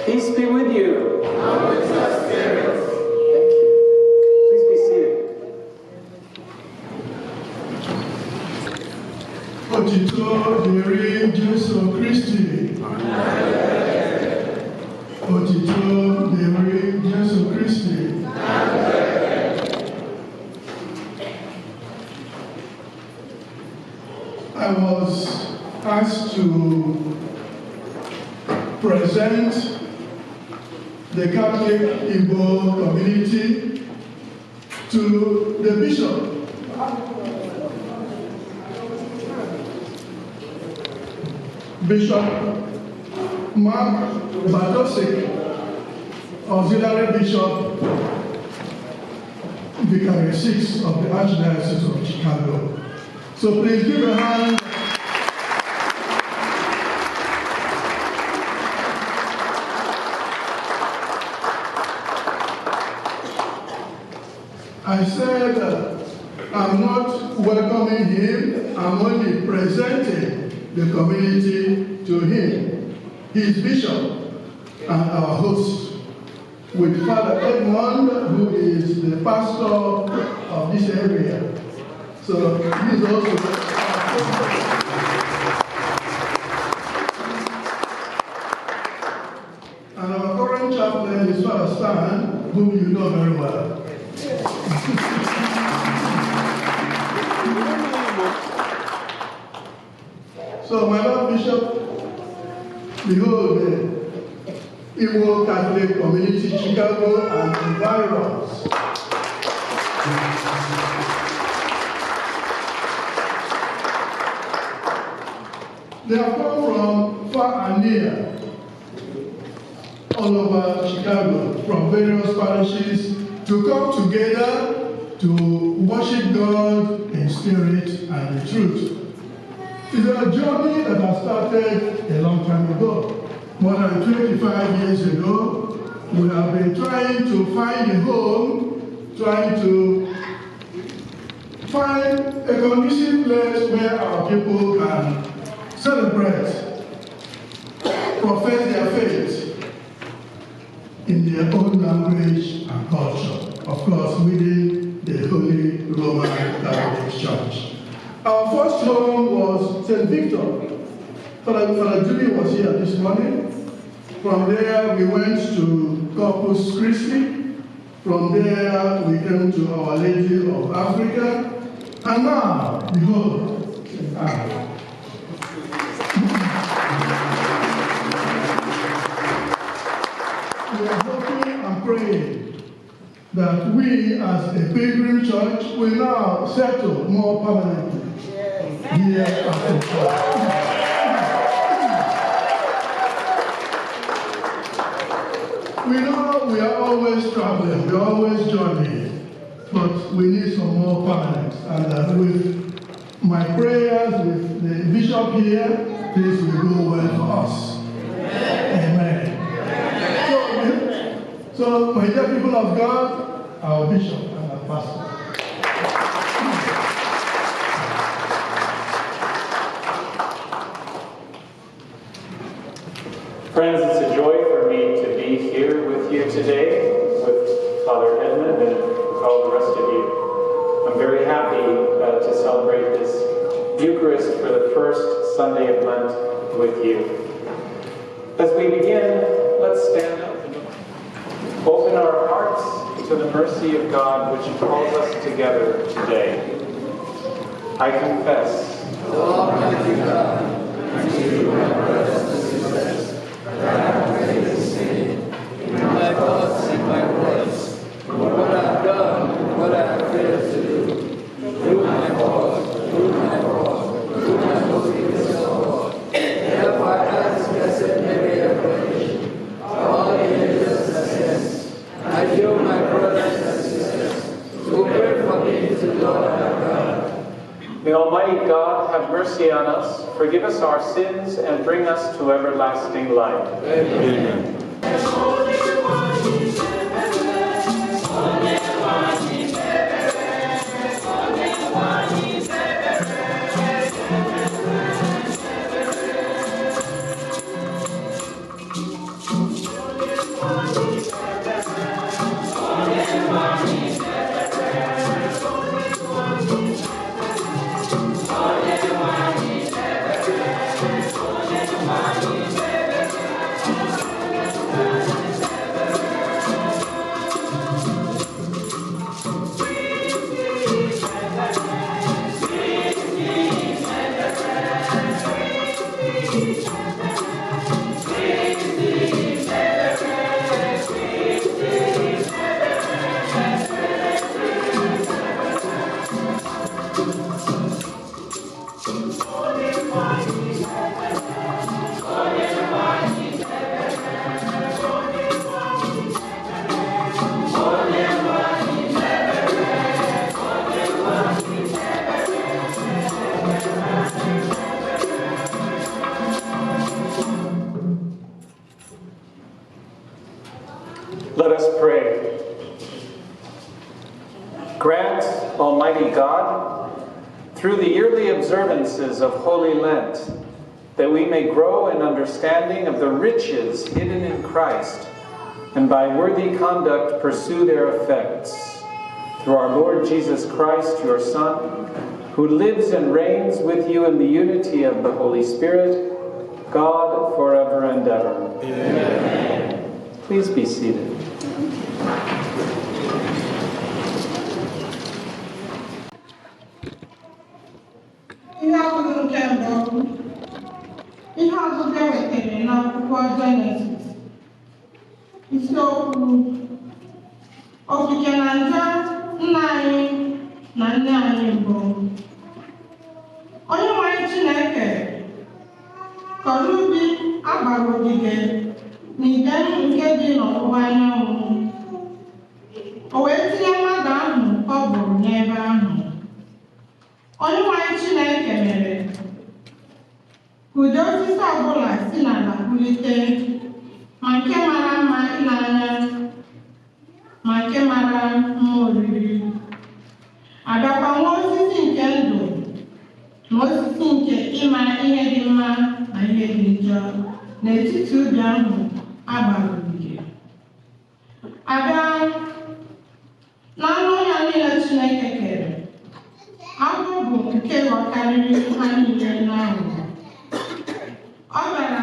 Peace be with you. And with your spirit. Thank you. Please be seated. Òtítọ́ dèrè Jésù Kristi. Òtítọ́ dèrè Jésù Kristi. I was asked to present the Catholic Igbo community to the bishop. Bishop Mark Bartosic, Auxiliary Bishop, Vicariate 6 of the Archdiocese of Chicago. So please give a hand. I said I'm not welcoming him, I'm only presenting the community to him. He is bishop and our host, with Father Edmund, who is the pastor of this area. So he is also our host. And our current chaplain is Father Stan, whom you know very well. So, my Lord Bishop, behold the Igbo Catholic community, Chicago and environs. They have come from far and near, all over Chicago, from various parishes, to come together to worship God in spirit and in truth. It's a journey that has started a long time ago. More than 25 years ago, we have been trying to find a home, trying to find a conducive place where our people can celebrate, profess their faith in their own language and culture, of course, within the Holy Roman Catholic Church. Our first home was St. Victor. Father Julie was here this morning. From there, we went to Corpus Christi. From there, we came to Our Lady of Africa. And now, behold, we are hoping and praying that we, as a pilgrim church, will now settle more permanently here at the church. We know we are always traveling, we are always journeying, but we need some more permanence. And with my prayers, with the bishop here, this will go well for us. Amen. So, my dear people of God, our bishop and our pastor. Friends, it's a joy for me to be here with you today, with Father Edmund and with all the rest of you. I'm very happy to celebrate this Eucharist for the first Sunday of Lent with you. As we begin, let's stand up and open our hearts to the mercy of God which calls us together today. I confess, Almighty God, and to you, my brothers and sisters, that I have committed sin in my thoughts and my words, what I have done and what I have failed to do, through my fault, through my holiness, Lord. Therefore, I ask Blessed Mary of Virgin, all the angels and saints, and you, my brothers and sisters, who pray for me to the Lord our God. may Almighty God have mercy on us, forgive us our sins, and bring us to everlasting life. Amen. Let us pray. Grant, Almighty God, through the yearly observances of Holy Lent, that we may grow in understanding of the riches hidden in Christ, and by worthy conduct pursue their effects. Through our Lord Jesus Christ, your Son, who lives and reigns with you in the unity of the Holy Spirit, God, forever and ever. Amen. Please be seated. Ihe ọgụgụ nke mbụ, ihe ọgụgụ ewetara n'akwụkwọ Jenesis, isiokwu okike na njọ nna anyị na nne anyị mbụ. Onye nwe anyị Chineke kọrọ ubi agbara ogige n'idem nke dị n'ọwụwa anyanwụ. O wee tinye mmadụ ahụ ọ bụrụ n'ebe ahụ. Onye nwe anyị Chineke mere ka ụdị osisi ọbụla si n'ala pulite, ma nke mara mma ile anya, ma nke mara mma oriri. Abịakwa nwa osisi nke ndụ na osisi nke ịma ihe dị mma na ihe dị njọ n'etiti ubi ahụ agbara ogige. Abịa n'anụ ọhịa niile Chineke kere, agwọ bụ nke ghọkarịrị ha niile n'aghụghọ. Ọ bịara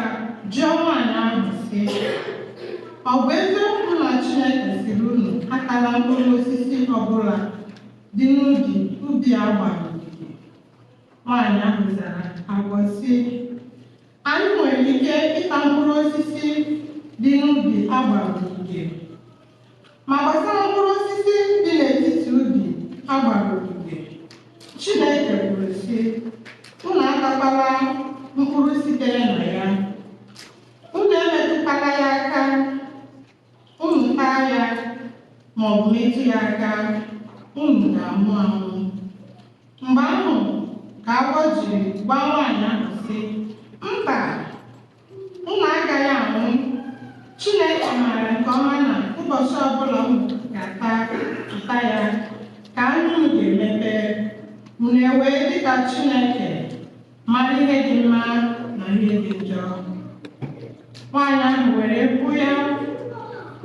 jụọ nwaanyị ahụ sị, ọ bụ eziokwu na Chineke siri unu akala mkpụrụ osisi ọbụla dị n'ubi agbara ogige? Nwaanyị ahụ zara agwọ sị, anyị nwere ike ịta mkpụrụ osisi dị n'ubi agbara ogige, ma gbasara mkpụrụ osisi dị n'etiti ubi agbara ogige, Chineke kwuru sị, unu atakwala mkpụrụ sitere na ya, unu emetụkwala ya aka, unu taa ya ma ọ bụ metụ ya aka, unu ga-anwụ anwụ. Mgbe ahụ ka agwọ jiri gwa nwaanyị ahụ sị, mba, unu agaghị anwụ. Chineke maara nke ọma na ụbọchị ọbụla unu ga-ata ya ka anya unu ga-emepe, unu ewee dịka Chineke mara ihe dị mma na ihe dị njọ. Nwaanyị ahụ were kwu ya,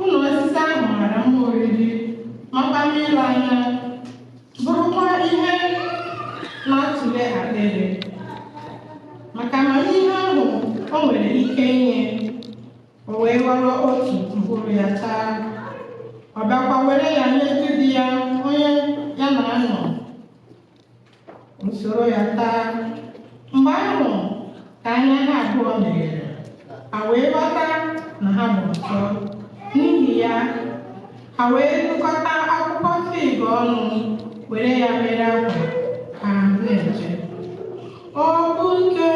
unu osisi ahụ mara mma oriri, makwa mma ile anya, bụrụkwa ihe na-atụle akpịrị, maka na ihe ahụ o nwere ike inye. O wee ghọrọ otu mkpụrụ ya taa. Ọ bịakwa were ya nyetụ di ya, onye ya na-anọ usoro ya taa. Mgbe ahụ ka anya ha abụọ meghere, ha wee ghọta na ha bụ nsọ. N'ihi ya, ha wee dụkọta akwụkwọ fig ọnụ, were ya mere akwa, ha na-eje. Okwu nke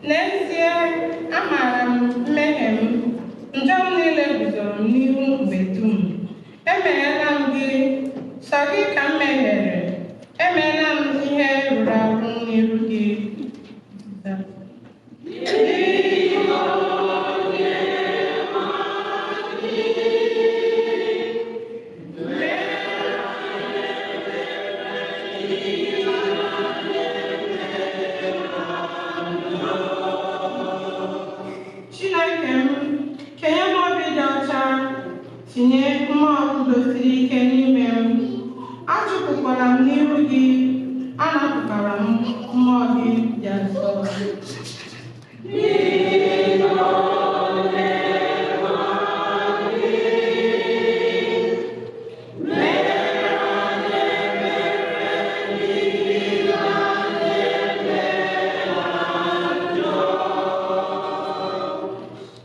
n'ezie n'ezie amaara m mmehie m, njọ m niile guzoro m n'ihu mgbe dum. Emeghela m gị, sọ gị ka m mehiere, emeela m ihe rụrụ arụ n'iru gị. Chineke m, kenye m obi dị ọcha, tinye mmụọ guzosiri ike n'ime m. Achụpụkwara m n'iru gị, anapụkwara m mmụọ gị dị asọ.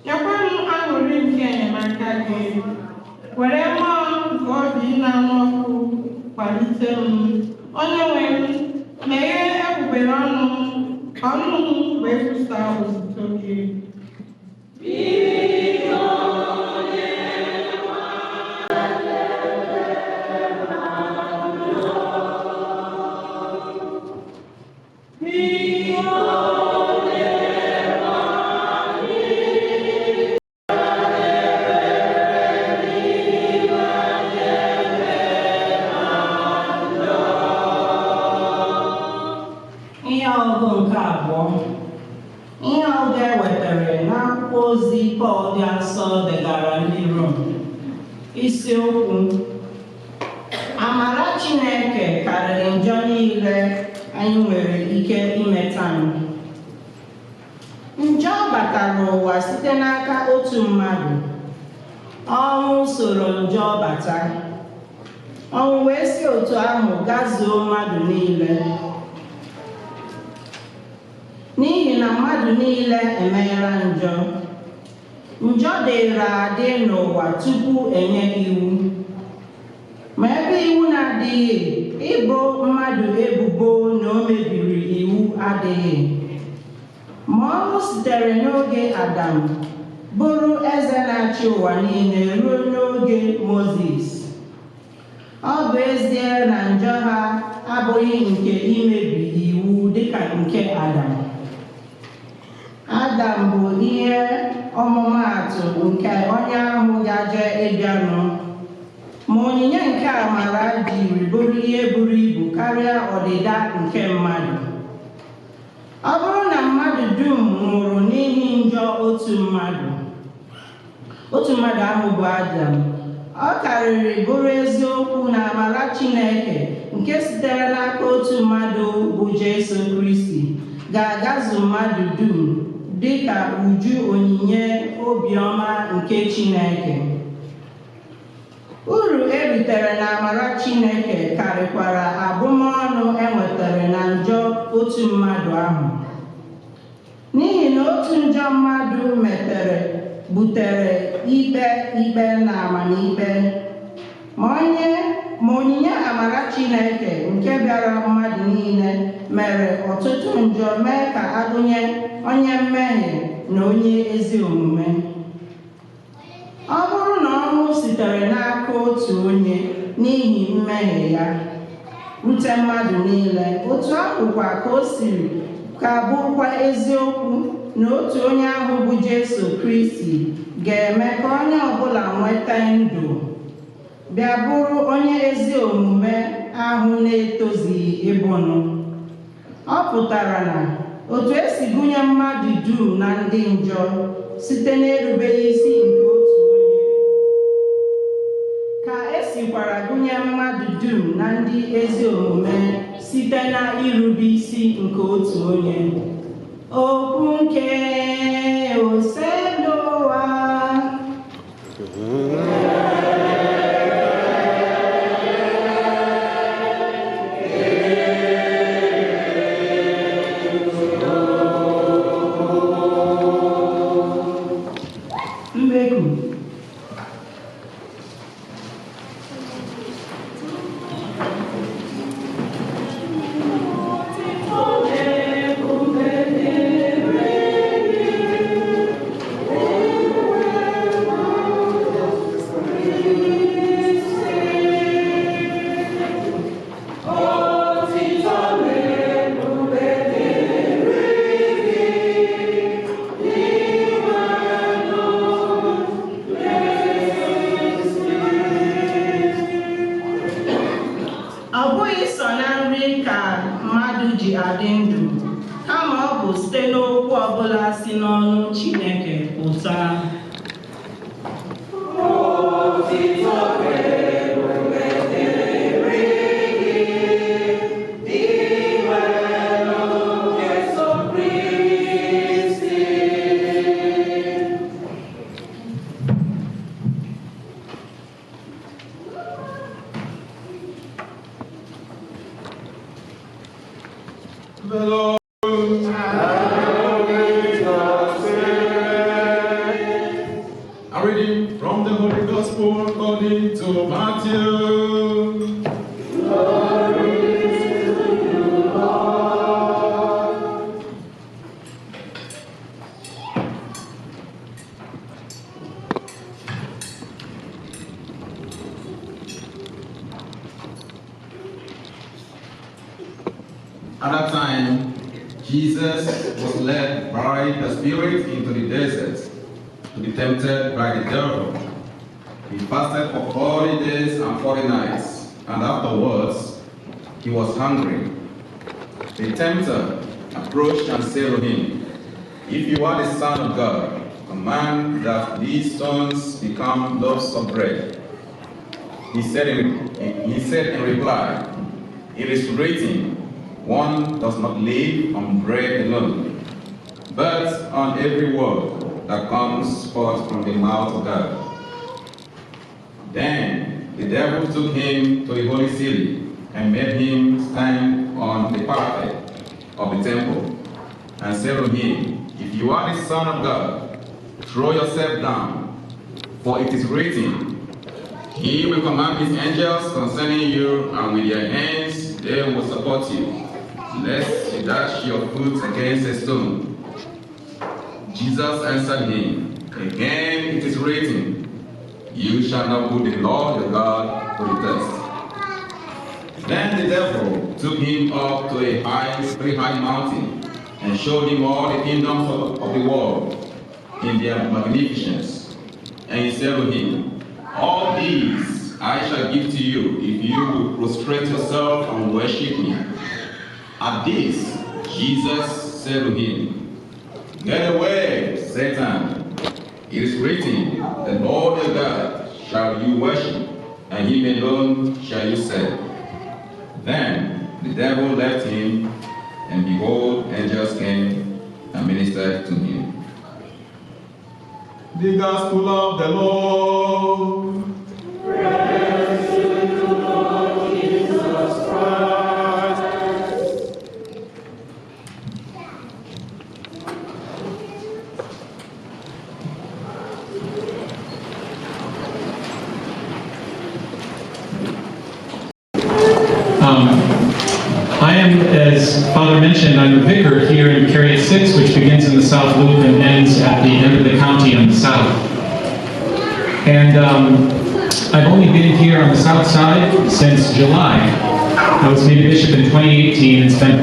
Nyekwanụ aṅụrị nke enyemaka gị, were mmụọ nke obi na-anụ ọkụ kwalite m. Onye nwe m, meghee egbugbere ọnụ m, ka ọnụ m wee kwusa otuto gị. Ihe ọgụ nke abụọ, ihe ọgụ ewetara n'akwụkwọ ozi Pọl dị asọ degara ndị Rom. Isiokwu: amara Chineke karịrị njọ niile anyị nwere ike imeta anyị. Njọ batara ụwa site n'aka otu mmadụ, ọnwụ soro njọ bata, ọnwụ wee si otu ahụ gazuo mmadụ niile. N'ihi na mmadụ niile emeghara njọ, njọ dịrị adị n'ụwa tupu enye iwu. Ma ebe iwu na-adịghị, ịbọ mmadụ ebubo na o mebiri iwu adịghị. Ma ọnwụ sitere n'oge Adam bụrụ eze na-achị ụwa niile ruo n'oge Mozis. Ọ bụ ezie na njọ ha abụghị nke imebi iwu dịka nke Adam. Adam bụ ihe ọmụmaatụ nke onye ahụ gaje ịbịanụ, ma onyinye nke amara jiri bụrụ ihe buru ibu karịa ọdịda nke mmadụ. Ọ bụrụ na mmadụ dum nwụrụ n'ihi njọ otu mmadụ ahụ bụ Adam, ọ karịrị bụrụ eziokwu na amara Chineke nke sitere n'aka otu mmadụ bụ Jesu Kristi ga-agazu mmadụ dum dịka uju onyinye obiọma nke Chineke. Uru eritere na amara Chineke karịkwara abụmọnụ enwetara na njọ otu mmadụ ahụ. N'ihi na otu njọ mmadụ metere butere ikpe na amamikpe, ma onyinye amara Chineke nke bịara mmadụ niile mere ọtụtụ njọ mee ka agụnye onye mmehie na onye ezi omume. Ọ bụrụ na ọnwụ sitere n'aka otu onye n'ihi mmehie ya rute mmadụ niile, otu ahụkwa ka o siri ka bụrụkwa eziokwu na otu onye ahụ bụ Jesu Kristi ga-eme ka onye ọbụla nweta ndụ, bịa bụrụ onye ezi omume ahụ na-etozighị ịbụnụ. Ọ pụtara na otu esi gụnye mmadụ dum na ndị njọ site n'erubeghị isi nke otu onye, ka esikwara gụnye mmadụ dum na ndị ezi omume site na irube isi nke otu onye. Okwu nke Oseloa. Amen. ọbụla si n'ọnụ Chineke pụta. A reading from the Holy Gospel according to Matthew. Glory to you, Lord. At that time, Jesus was led by the Spirit into the desert to be tempted by the devil. He fasted for 40 days and 40 nights, and afterwards he was hungry. The tempter approached and said to him, "If you are the Son of God, command that these stones become loaves of bread." He said in reply, "It is written, one does not live on bread alone, but on every word that comes forth from the mouth of God." Then the devil took him to the holy city and made him stand on the parapet of the temple and said to him, "If you are the Son of God, throw yourself down, for it is written, He will command His angels concerning you, and with their hands they will support you, lest you dash your foot against a stone." Jesus answered him, "Again it is written, you shall not put the Lord your God to the test." Then the devil took him up to a very high mountain and showed him all the kingdoms of the world in their magnificence. And he said to him, "All these I shall give to you if you will prostrate yourself and worship me." At this, Jesus said to him, "Get away, Satan. It is written, the Lord your God shall you worship, and him alone shall you serve." Then the devil left him, and behold, angels came and ministered to him. The Gospel of the Lord. Praise to you, Lord Jesus Christ. I am, as Father mentioned, I'm a vicar here in Carriot 6, which begins in the South Loop and ends at the end of the county on the south. And I've only been here on the south side since July. I was made a bishop in 2018 and spent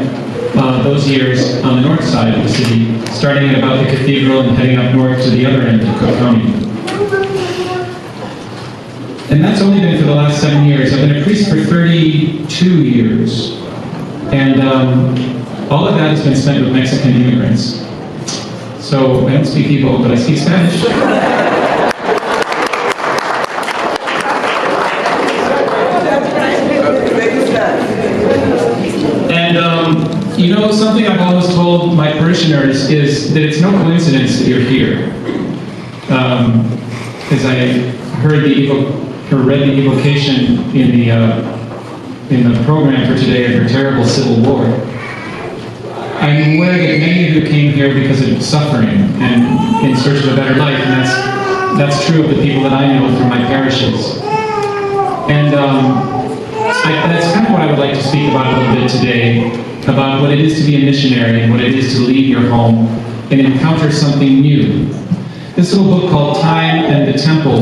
those years on the north side of the city, starting at about the cathedral and heading up north to the other end of Cook County. And that's only been for the last 7 years. I've been a priest for 32 years. And all of that has been spent with Mexican immigrants. So I don't speak Igbo, but I speak Spanish. And you know, something I've always told my parishioners is that it's no coincidence that you're here. As I heard read the evocation in the program for today of our terrible civil war, I'm aware that many of you came here because of suffering and in search of a better life, and that's true of the people that I know from my parishes. And that's kind of what I would like to speak about a little bit today, about what it is to be a missionary and what it is to leave your home and encounter something new. This little book called Time and the Temple,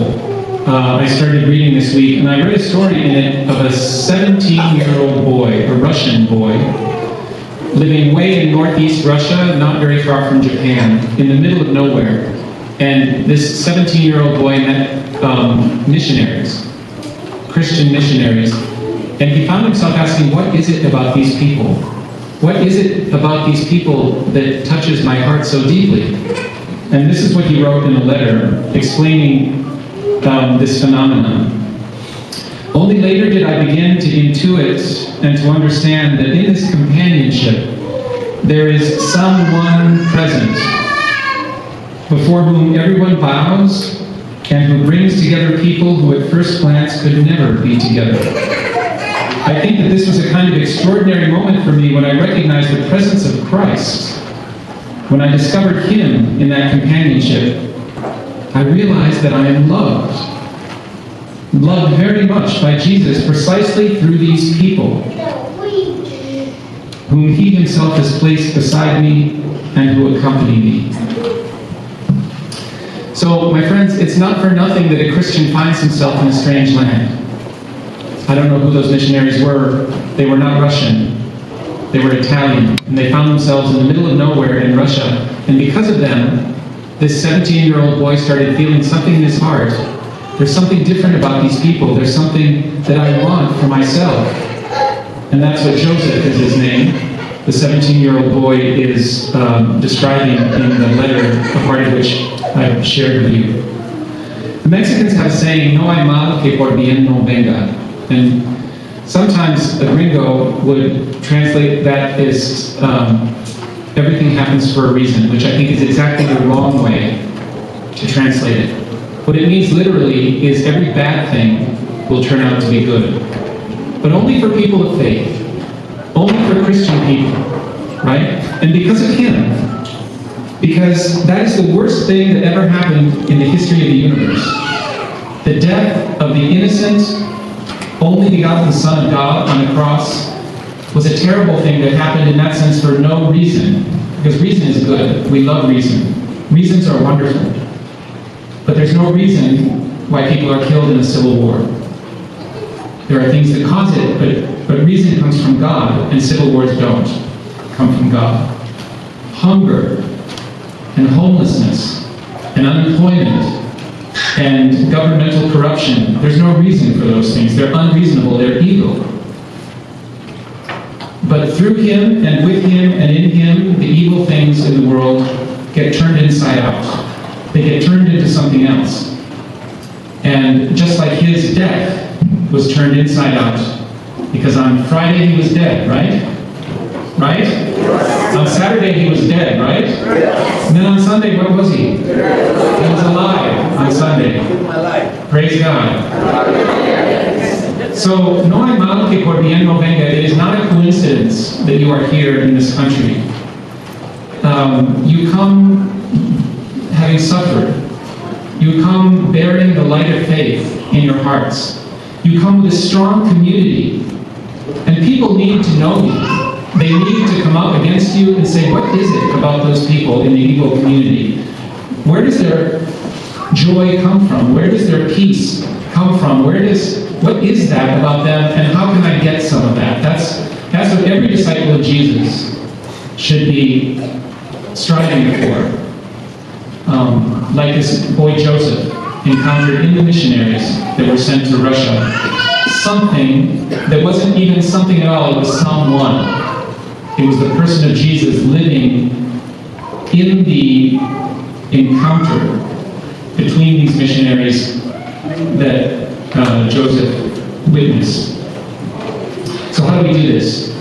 I started reading this week, and I read a story in it of a 17-year-old boy, a Russian boy, living way in northeast Russia, not very far from Japan, in the middle of nowhere. And this 17-year-old boy met missionaries, Christian missionaries, and he found himself asking, what is it about these people? what is it about these people that touches my heart so deeply? And this is what he wrote in a letter explaining this phenomenon. Only later did I begin to intuit and to understand that in this companionship there is someone present before whom everyone bows and who brings together people who at first glance could never be together. I think that this was a kind of extraordinary moment for me when I recognized the presence of Christ. When I discovered him in that companionship, I realized that I am loved very much by Jesus precisely through these people whom he himself has placed beside me and who accompany me. So, my friends, it's not for nothing that a Christian finds himself in a strange land. I don't know who those missionaries were. They were not Russian. They were Italian. And they found themselves in the middle of nowhere in Russia. And because of them, this 17-year-old boy started feeling something in his heart. There's something different about these people. There's something that I want for myself. And that's what Joseph is his name. The 17-year-old boy is describing in the letter, a part of which I've shared with you. The Mexicans have a saying, no hay mal que por bien no venga. And sometimes a gringo would translate that as everything happens for a reason, which I think is exactly the wrong way to translate it. What it means literally is every bad thing will turn out to be good. But only for people of faith. Only for Christian people. Right? And because of him. Because that is the worst thing that ever happened in the history of the universe. The death of the innocent, only begotten Son of God on the cross was a terrible thing that happened in that sense for no reason. Because reason is good. We love reason. Reasons are wonderful. But there's no reason why people are killed in a civil war. There are things that cause it, but reason comes from God, and civil wars don't come from God. Hunger, and homelessness, and unemployment, and governmental corruption, there's no reason for those things. They're unreasonable, they're evil. But through him, and with him, and in him, the evil things in the world get turned inside out. They get turned into something else. And just like his death was turned inside out, because on Friday he was dead, right? Right? On Saturday he was dead, right? And then on Sunday, what was he? He was alive on Sunday. Praise God. So, no hay mal que por bien no venga. It is not a coincidence that you are here in this country. You come having suffered. You come bearing the light of faith in your hearts. You come with a strong community. And people need to know you. They need to come up against you and say, what is it about those people in the Igbo community? Where does their joy come from? Where does their peace come from? What is that about them, and how can I get some of that? That's what every disciple of Jesus should be striving for. Like this boy Joseph encountered in the missionaries that were sent to Russia. Something that wasn't even something at all, it was someone. It was the person of Jesus living in the encounter between these missionaries that Joseph witnessed. So how do we do this?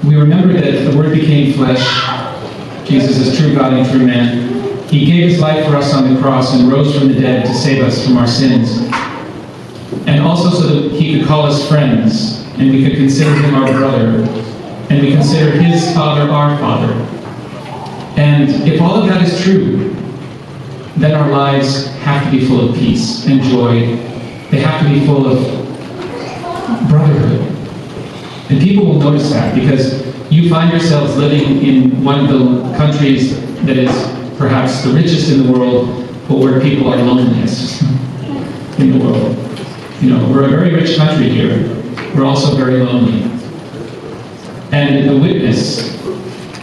We remember that the Word became flesh. Jesus is true God and true man. He gave his life for us on the cross and rose from the dead to save us from our sins. And also so that he could call us friends, and we could consider him our brother, and we consider his Father our Father. And if all of that is true, then our lives have to be full of peace and joy. They have to be full of brotherhood. And people will notice that, because you find yourselves living in one of the countries that is perhaps the richest in the world, but where people are loneliest in the world. You know, we're a very rich country here. We're also very lonely. And the witness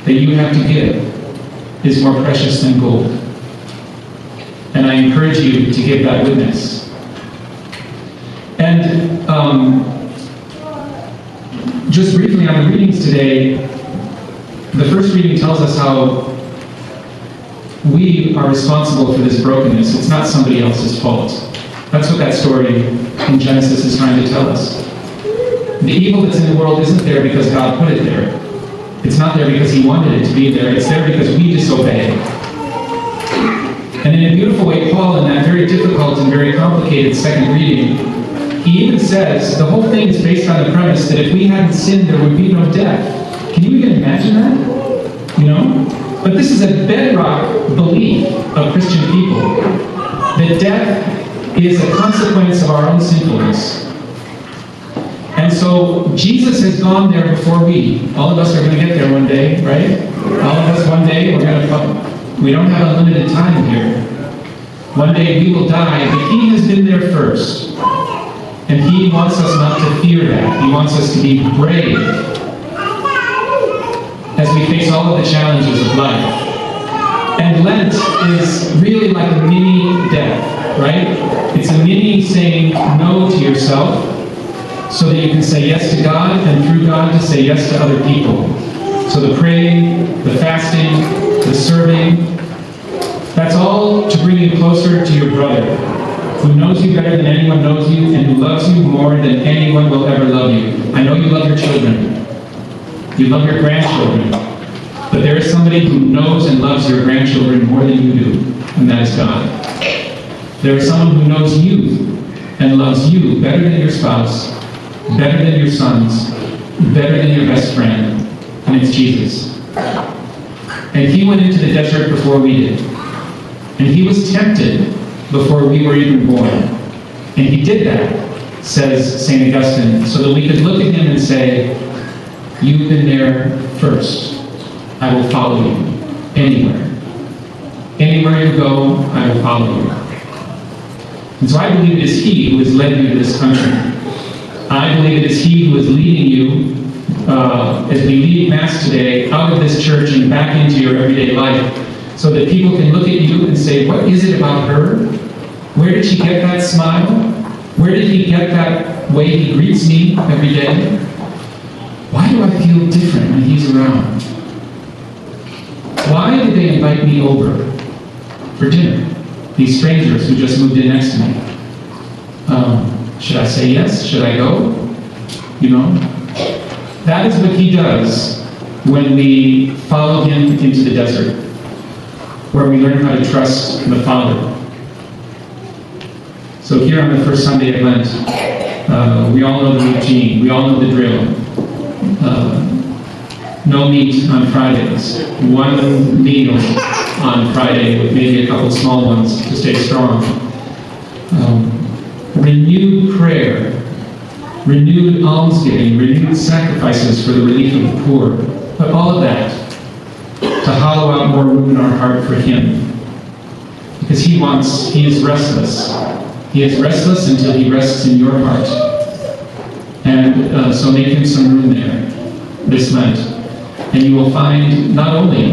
that you have to give is more precious than gold. And I encourage you to give that witness. And just briefly on the readings today, the first reading tells us how we are responsible for this brokenness. It's not somebody else's fault. That's what that story in Genesis is trying to tell us. The evil that's in the world isn't there because God put it there. It's not there because He wanted it to be there. It's there because we disobey. And in a beautiful way, Paul, in that very difficult and very complicated second reading, he even says the whole thing is based on the premise that if we hadn't sinned, there would be no death. Can you even imagine that? You know? But this is a bedrock belief of Christian people, that death is a consequence of our own sinfulness. And so Jesus has gone there before we. All of us are going to get there one day, right? All of us one day, we don't have unlimited time here. One day we will die, but He has been there first. And He wants us not to fear that. He wants us to be brave as we face all of the challenges of life. And Lent is really like a mini death, right? It's a mini saying no to yourself so that you can say yes to God, and through God to say yes to other people. So the praying, the fasting, the serving, that's all to bring you closer to your brother, who knows you better than anyone knows you, and who loves you more than anyone will ever love you. I know you love your children. You love your grandchildren. But there is somebody who knows and loves your grandchildren more than you do, and that is God. There is someone who knows you and loves you better than your spouse, better than your sons, better than your best friend, and it's Jesus. And He went into the desert before we did. And He was tempted before we were even born. And He did that, says St. Augustine, so that we could look at Him and say, you've been there first. I will follow you anywhere. Anywhere you go, I will follow you. And so I believe it is He who has led you to this country. I believe it is He who is leading you, as we lead Mass today, out of this church and back into your everyday life, so that people can look at you and say, what is it about her? Where did she get that smile? Where did he get that way he greets me every day? Why do I feel different when he's around? Why did they invite me over for dinner? These strangers who just moved in next to me. Should I say yes? Should I go? You know? That is what He does when we follow Him into the desert, where we learn how to trust the Father. So here on the first Sunday of Lent, we all know the routine. We all know the drill. No meat on Fridays. One meal on Friday with maybe a couple small ones to stay strong. Renewed prayer, renewed almsgiving, renewed sacrifices for the relief of the poor. But all of that to hollow out more room in our heart for Him. Because He is restless. He is restless until He rests in your heart. And so make Him some room there this Lent. And you will find not only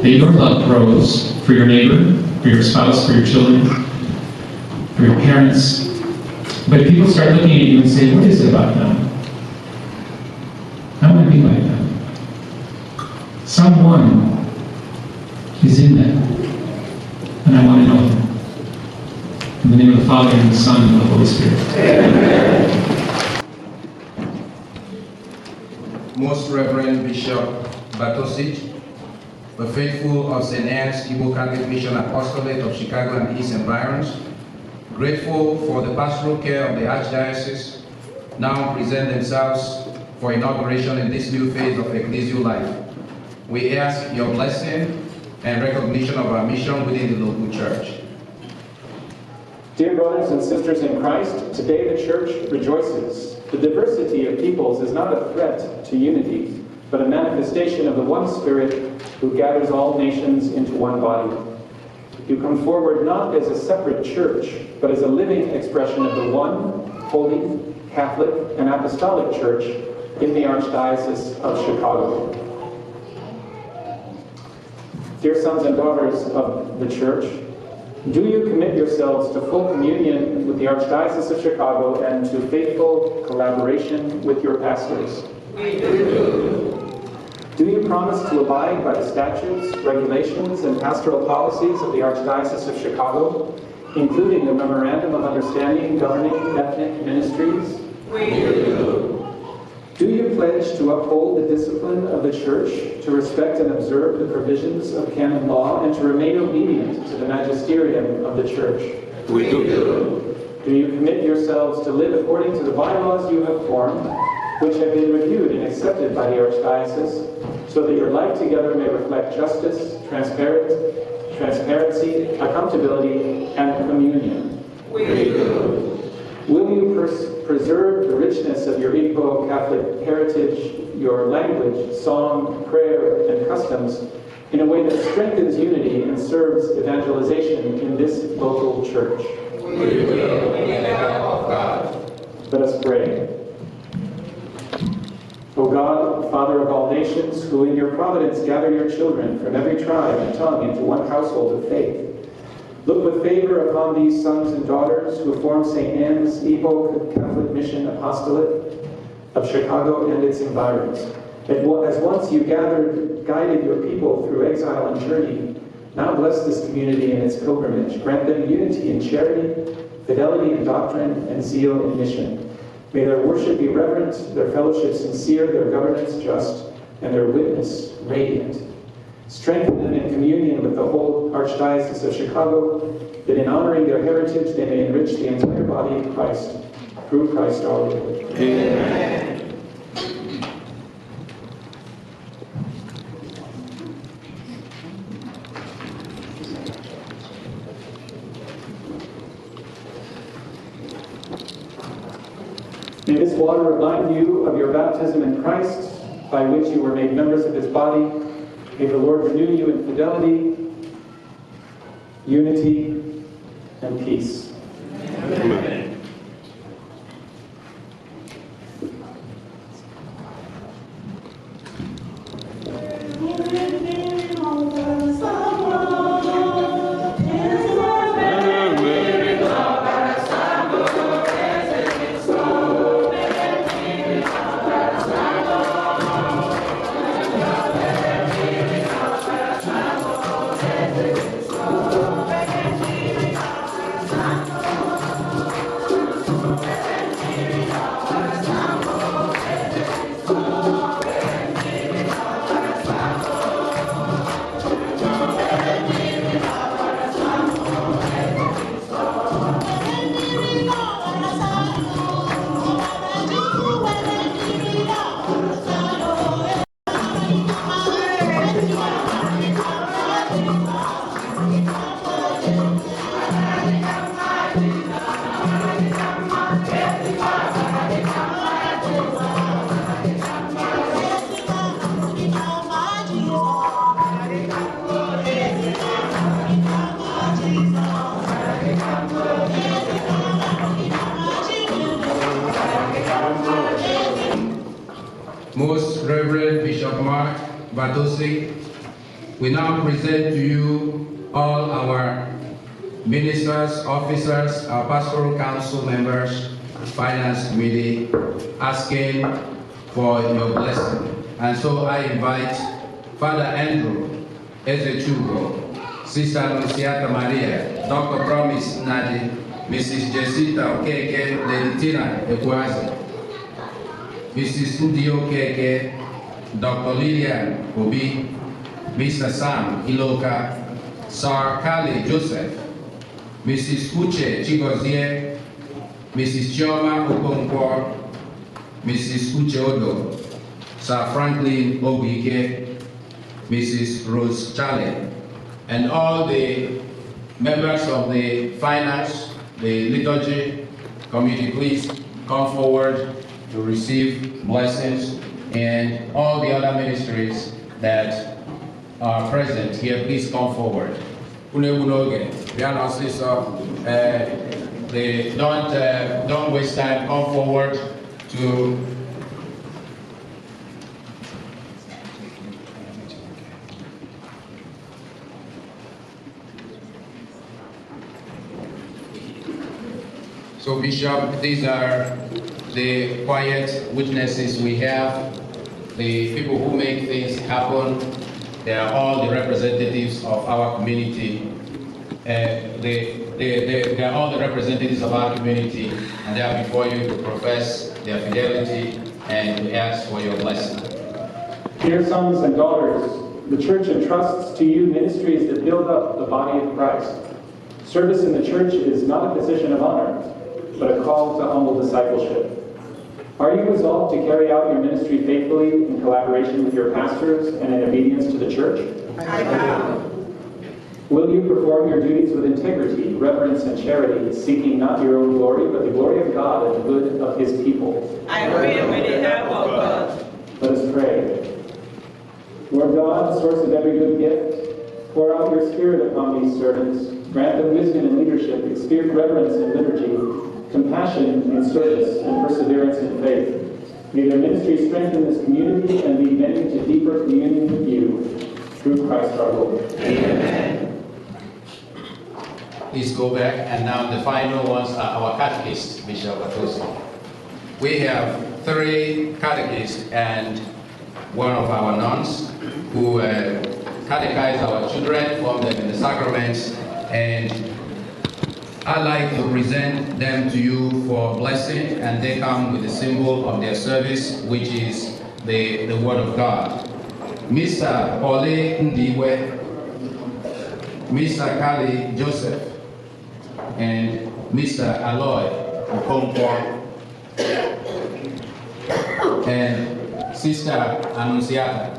that your love grows for your neighbor, for your spouse, for your children, for your parents, but people start looking at you and say, what is it about them? I want to be like them. Someone is in them, and I want to know Him. In the name of the Father, and the Son, and the Holy Spirit. Amen. Most Reverend Bishop Bartosic, the faithful of St. Anne's Igbo Catholic Mission Apostolate of Chicago and East Environs, grateful for the pastoral care of the Archdiocese, now present themselves for inauguration in this new phase of ecclesial life. We ask your blessing and recognition of our mission within the local church. Dear brothers and sisters in Christ, today the Church rejoices. The diversity of peoples is not a threat to unity, but a manifestation of the one Spirit who gathers all nations into one body. You come forward not as a separate church, but as a living expression of the one, holy, Catholic, and Apostolic Church in the Archdiocese of Chicago. Dear sons and daughters of the Church, do you commit yourselves to full communion with the Archdiocese of Chicago and to faithful collaboration with your pastors? We do. Do you promise to abide by the statutes, regulations, and pastoral policies of the Archdiocese of Chicago, including the Memorandum of Understanding governing ethnic ministries? We do. Do you pledge to uphold the discipline of the Church, to respect and observe the provisions of canon law, and to remain obedient to the magisterium of the Church? We do. Do you commit yourselves to live according to the bylaws you have formed, which have been reviewed and accepted by the Archdiocese, so that your life together may reflect justice, transparency, accountability, and communion? We do. Will you preserve the richness of your Igbo Catholic heritage, your language, song, prayer, and customs in a way that strengthens unity and serves evangelization in this local church? We will, in the help of God. Let us pray. O God, Father of all nations, who in your providence gather your children from every tribe and tongue into one household of faith, look with favor upon these sons and daughters who form St. Anne's Igbo Catholic Mission Apostolate of Chicago and its environs. As once you guided your people through exile and journey, now bless this community in its pilgrimage. Grant them unity in charity, fidelity in doctrine, and zeal in mission. May their worship be reverent, their fellowship sincere, their governance just, and their witness radiant. Strengthen them in communion with the whole Archdiocese of Chicago, that in honoring their heritage they may enrich the entire body of Christ, through Christ our Lord. Amen. May this water remind you of your baptism in Christ, by which you were made members of his body. May the Lord renew you in fidelity, unity, and peace. Amen. Most Reverend Bishop Mark Bartosic, we now present to you all our ministers, officers, our pastoral council members, finance committee, asking for your blessing. And so I invite Father Andrew Ezechugo, Sister Anunciata Maria, Dr. Promise Nadi, Mrs. Jessica Okeke Leditina Ekwazi, Mrs. Udio Keke, Dr. Lillian Obi, Mr. Sam Iloka, Sir Kali Joseph, Mrs. Uche Chigozie, Mrs. Chioma Okonkwo, Mrs. Uche Odo, Sir Franklin Oguike, Mrs. Rose Charlie, and all the members of the finance, the liturgy committee, please come forward to receive blessings, and all the other ministries that are present here, please come forward. Don't waste time, come forward to So Bishop, these are the quiet witnesses we have the people who make things happen. They are all the representatives of our community. They are all the representatives of our community, and they are before you to profess their fidelity and to ask for your blessing. Dear sons and daughters, the church entrusts to you ministries that build up the body of Christ. Service in the church is not a position of honor, but a call to humble discipleship. Are you resolved to carry out your ministry faithfully in collaboration with your pastors and in obedience to the church? I am. Will you perform your duties with integrity, reverence, and charity, seeking not your own glory, but the glory of God and the good of his people? I will with the help of God. Let us pray. Lord God, source of every good gift, pour out your Spirit upon these servants. Grant them wisdom in leadership, reverence in liturgy, compassion in service, and perseverance in faith. May their ministry strengthen this community and lead many to deeper communion with you. Through Christ our Lord. Amen. Please go back, and now the final ones are our catechists, Bishop Bartosic. We have 3 catechists and one of our nuns who catechize our children, form them in the sacraments, and I'd like to present them to you for blessing, and they come with the symbol of their service, which is the Word of God. Mr. Ole Ndiwe, Mr. Kali Joseph, and Mr. Aloy Okonkwo, and Sister Annunciata.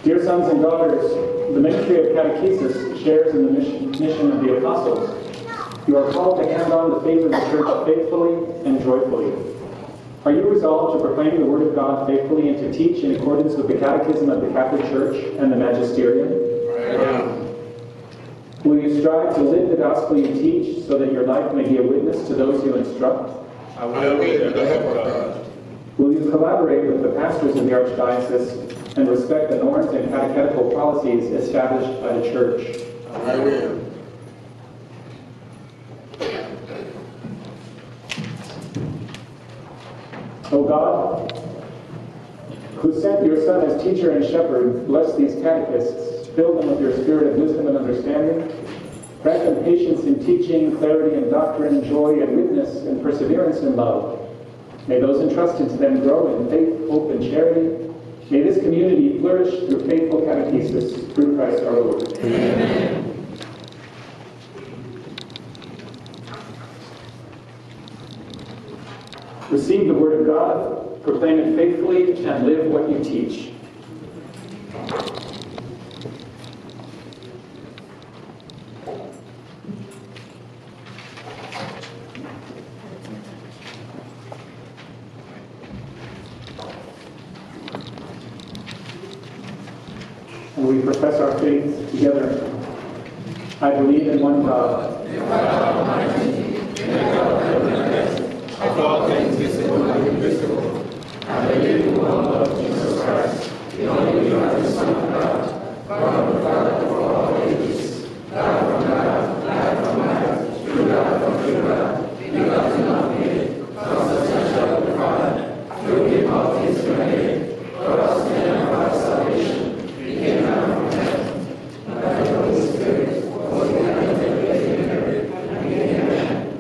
Dear sons and daughters, the ministry of catechesis shares in the mission of the apostles. You are called to hand on the faith of the church faithfully and joyfully. Are you resolved to proclaim the word of God faithfully and to teach in accordance with the catechism of the Catholic Church and the magisterium? I am. Will you strive to live the gospel you teach so that your life may be a witness to those you instruct? I will with the help of God. Will you collaborate with the pastors of the Archdiocese and respect the norms and catechetical policies established by the Church? I will. O God, who sent your Son as teacher and shepherd, bless these catechists, fill them with your spirit of wisdom and understanding, grant them patience in teaching, clarity in doctrine, joy and witness, and perseverance in love. May those entrusted to them grow in faith, hope, and charity. May this community flourish through faithful catechesis, through Christ our Lord. Amen. Receive the word of God, proclaim it faithfully, and live what you teach. And we profess our faith together. I believe in one God, of all things visible and invisible. I believe in one Lord Jesus Christ, the only begotten Son of God, born of the Father for all ages, God from God, light from light, true God from true God, begotten of made, consubstantial of the Father, through him all things were made, for us men of our salvation, he came down from heaven, and by the Holy Spirit, was united with him, and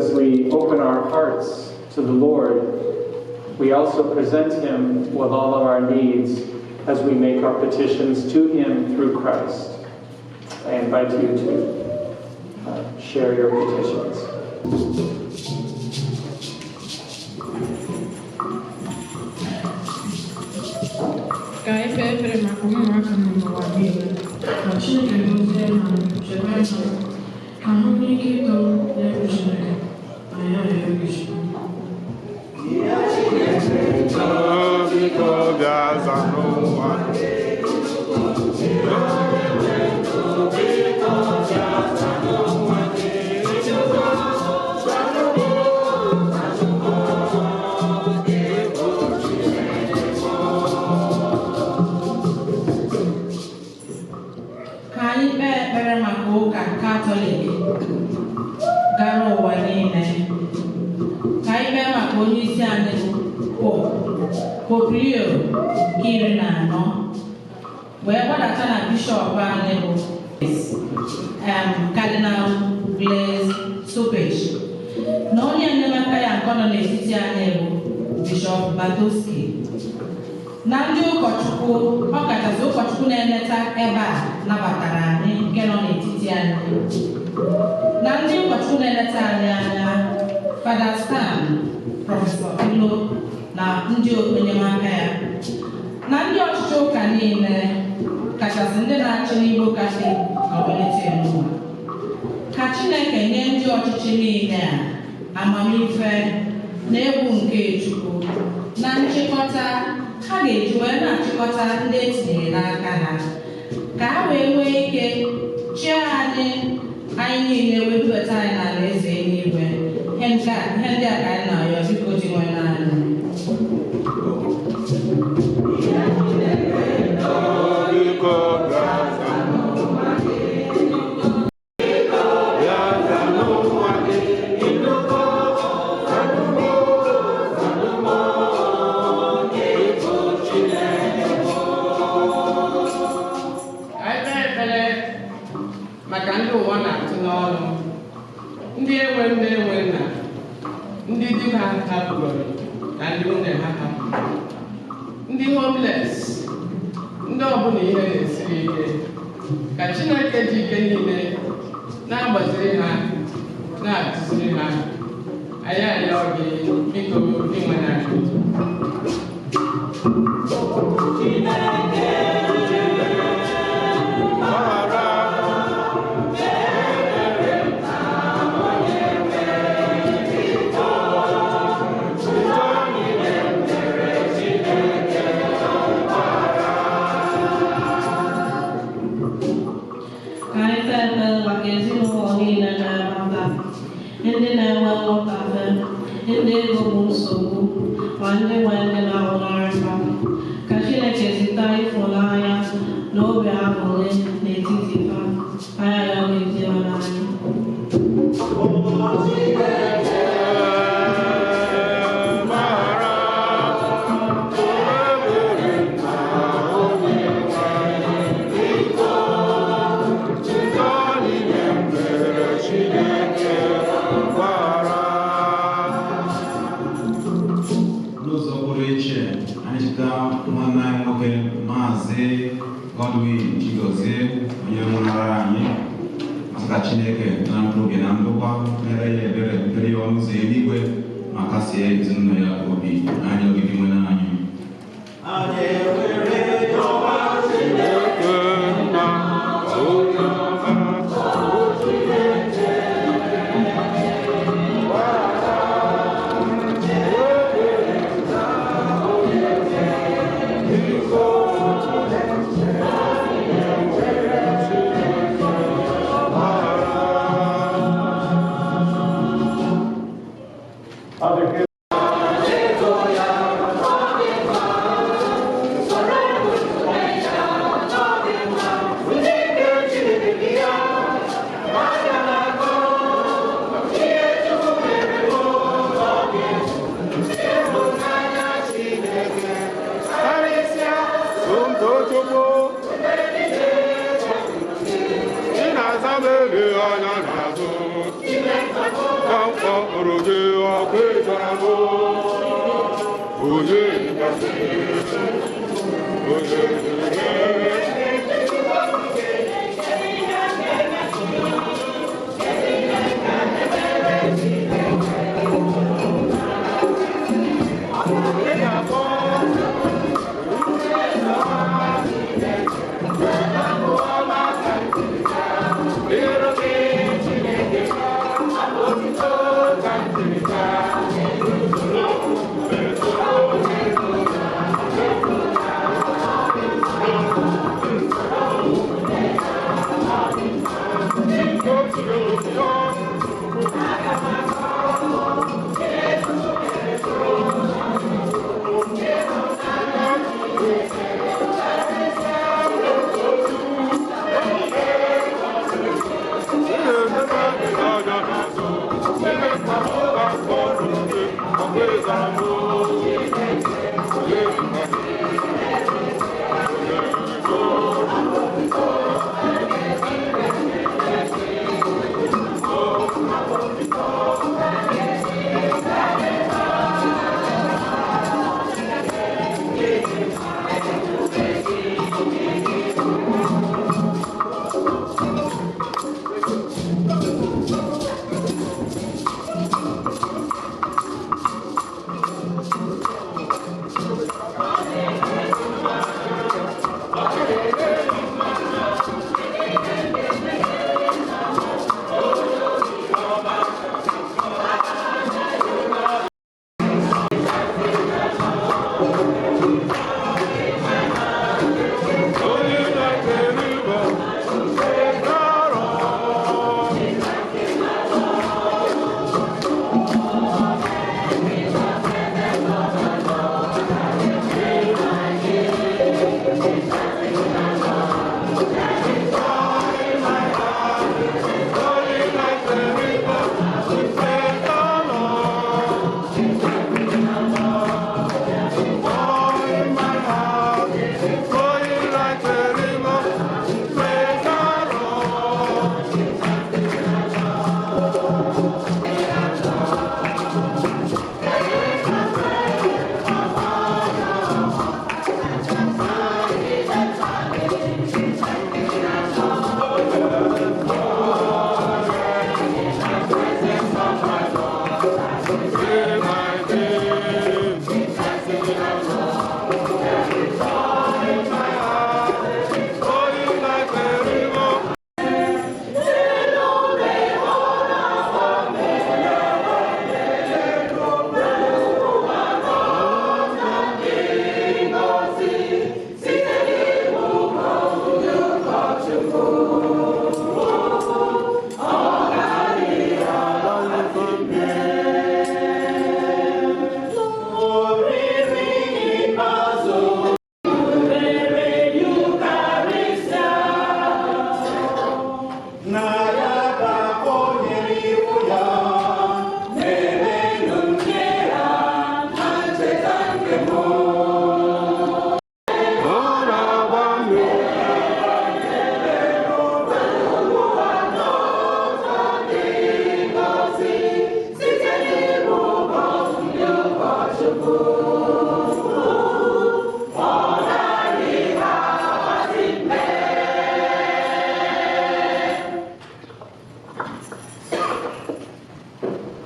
as we open our hearts to the Lord, we also present Him with all of our needs as we make our petitions to Him through Christ. I invite you to share your petitions. Ka anyị kpee ekpere maka ụmụaka n'ụwa niile, ka Chineke gozie ha, chebe ha, ka ha nwee ike ịtọ n'ebe Chineke. Anyị arịọ gị Chukwu. Biko bịa za n'ụwa. Ụka Katọlik gara ụwa niile, ka anyị kpee maka onye isi anyị bụ Pope Leo nke 14, wee gbadata na bishọp anyị bụ Cardinal Bartosic, na onye enyemaka ya nke nọ n'etiti anyị bụ Bishọp Bartosic, na ndị ụkọchukwu, ọkachasị ụkọchukwu na-eleta ebe a nabatara anyị nke nọ n'etiti anyị, na ndị ụkọchukwu na-eleta anyị anya, Fada Stan, Prọfesọ Ilo na ndị enyemaka ya, na ndị ọchịchị ụka niile, kachasị ndị na-achị n'Igbo Catholic Community n'ụwa. Ka Chineke nye ndị ọchịchị niile a amamife na egwu nke Chukwu na nchịkọta ha ga-eji wee na-achịkọta ndị etinyere n'aka ha, ka ha wee nwee ike chịa anyị niile wee dubata anyị n'ala eze eluigwe. Ihe ndị a ka anyị na-arịọ, biko dị nwe n'anyị. Maka ndị ụwa na-atụ n'ọnụ, ndị enwe nna, ndị di ha hapụrụ na ndị nwunye ha hapụrụ, ndị homeless, ndị ọbụla ihe na-esiri ike, ka Chineke ji ike niile na-agbaziri ha, na-atụziri ha. Anyị arịọ gị, biko inwe na ndị na-enwe nghọtafe, ndị ego bụ nsogbu, ma ndị nwe ndị na-ahụnarịta. Ka Chineke zita ịfụnanya na obi aṅụrị n'etiti ha. Anyị arịọ gị ezi n'anya. Chineke na mkpụrụ na ndokwa mere ya ebere mpere ya ọnụ ụzọ eluigwe ma kasie ezinụlọ ya obi. Anyị obibi nwere anyị. Oh,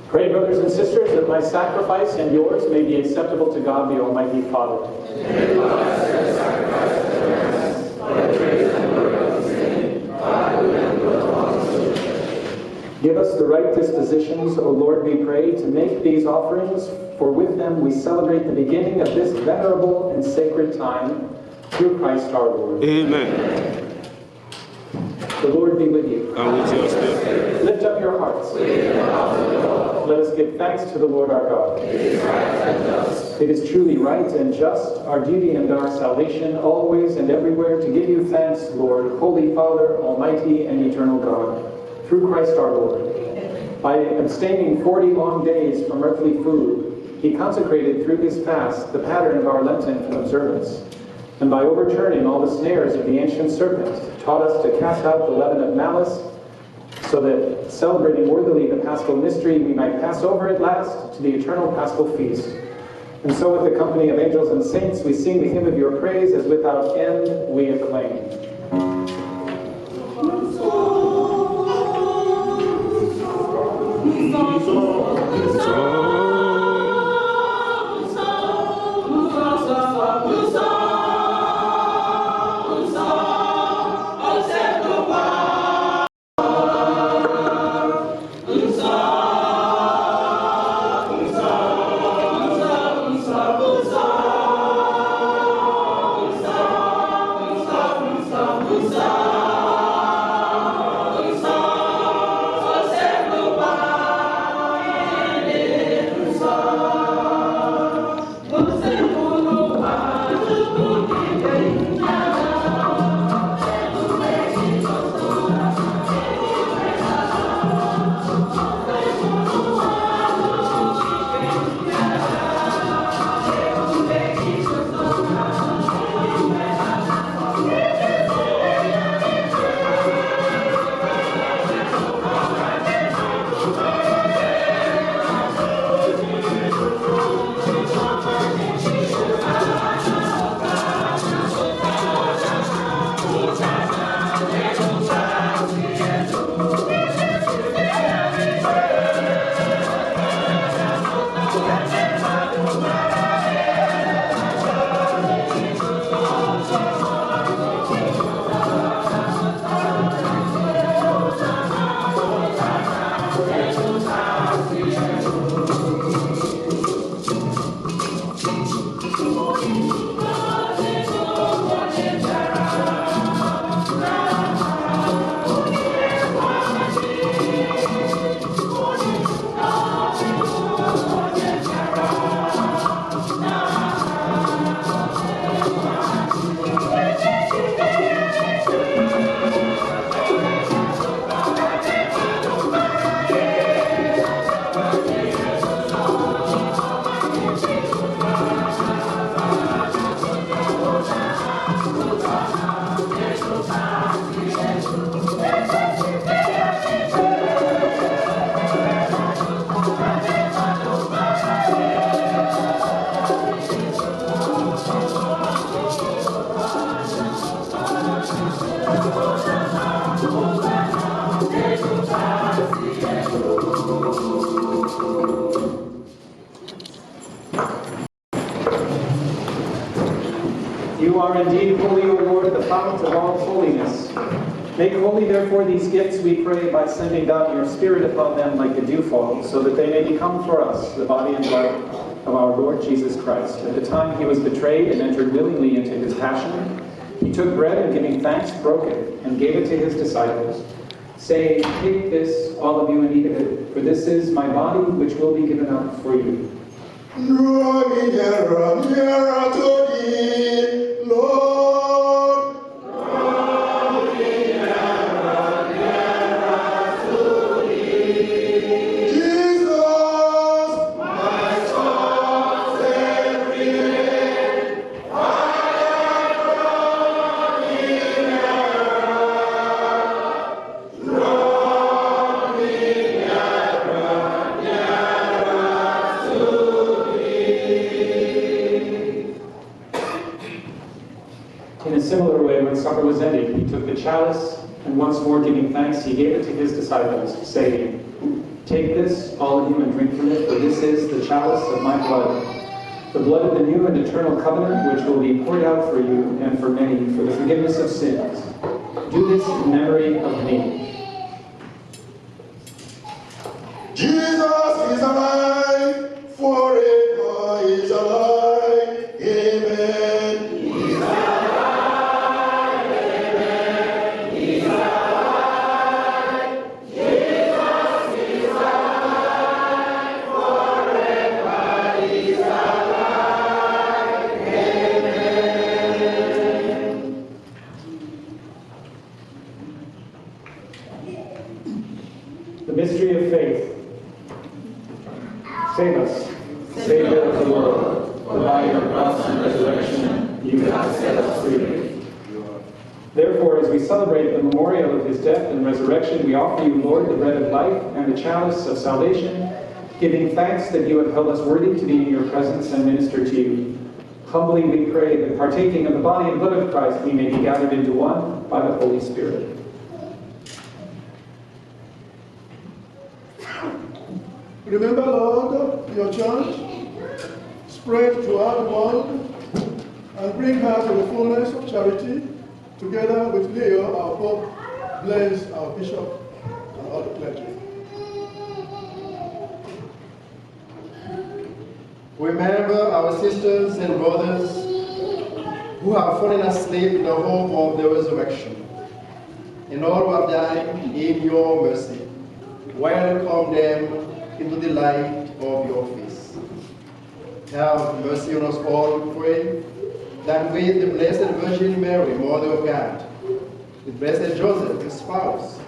Pray, brothers and sisters, that my sacrifice and yours may be acceptable to God, the Almighty Father. Give us the right dispositions, O Lord, we pray, to make these offerings, for with them we celebrate the beginning of this venerable and sacred time, through Christ our Lord. Amen. The Lord be with you. And with your spirit. Lift up your hearts. Let us give thanks to the Lord our God. It is truly right and just, our duty and our salvation, always and everywhere, to give you thanks, Lord, Holy Father, Almighty and eternal God, through Christ our Lord. By abstaining 40 long days from earthly food, he consecrated through his fast the pattern of our Lenten observance. And by overturning all the snares of the ancient serpent, taught us to cast out the leaven of malice, so that, celebrating worthily the Paschal mystery, we might pass over at last to the eternal Paschal feast. And so with the company of angels and saints, we sing the hymn of your praise as without end we acclaim. You are indeed holy, O Lord, the fount of all holiness. Make holy, therefore, these gifts, we pray, by sending down your Spirit upon them like a dewfall, so that they may become for us the body and blood of our Lord Jesus Christ. At the time he was betrayed and entered willingly into his passion, he took bread and, giving thanks, broke it and gave it to his disciples, saying, "Take this, all of you, and eat of it, for this is my body, which will be given up for you." Draw me nearer, nearer to thee, Lord. Draw me nearer, nearer to thee. Jesus, my soul's every day, I draw me nearer. Draw me nearer, nearer to In a similar way, when supper was ended, he took the chalice, and once more giving thanks, he gave it to his disciples, saying, "Take this, all of you, and drink from it, for this is the chalice of my blood, the blood of the new and eternal covenant, which will be poured out for you and for many for the forgiveness of sins. Do this in memory of me." Jesus is alive, forever is alive, amen. He's alive, amen. He's alive. Jesus is alive, forever is alive, amen. The mystery of faith. Save us, Savior of the world, for by your cross and resurrection you have set us free. Therefore, as we celebrate the memorial of his death and resurrection, we offer you, Lord, the bread of life and the chalice of salvation, Giving thanks that you have held us worthy to be in your presence and minister to you, humbly we pray that partaking of the body and blood of Christ, we may be gathered into one by the Holy Spirit. Remember, Lord, your church spread throughout the world and bring her to the fullness of charity, together with Leo, our Pope, bless our bishop and all the clergy. Remember our sisters and brothers who have fallen asleep in the hope of the resurrection, and all who have died in your mercy. Welcome them into the light of your face. Have mercy on us all, we pray, that with the Blessed Virgin Mary, Mother of God, with Blessed Joseph, his spouse,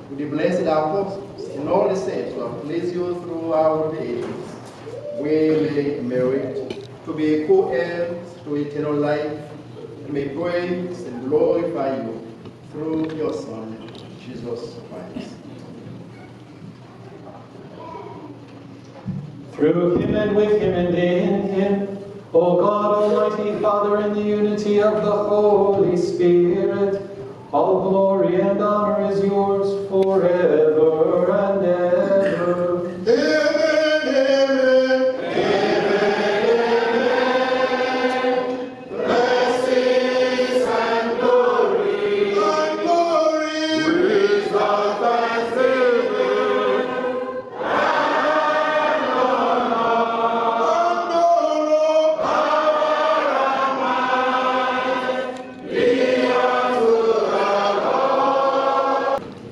with the blessed apostles, and all the saints who have pleased you throughout the ages, we may merit to be co-heirs to eternal life, and may praise and glorify you through your Son, Jesus Christ. Through him and with him and in him, O God, Almighty Father, in the unity of the Holy Spirit, all glory and honor is yours forever and ever.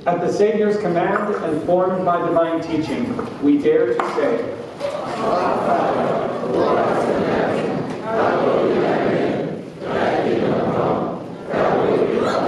At the Savior's command and formed by divine teaching, we dare to say, Our Father, who art in heaven, hallowed be thy name. Thy kingdom come, thy will be done,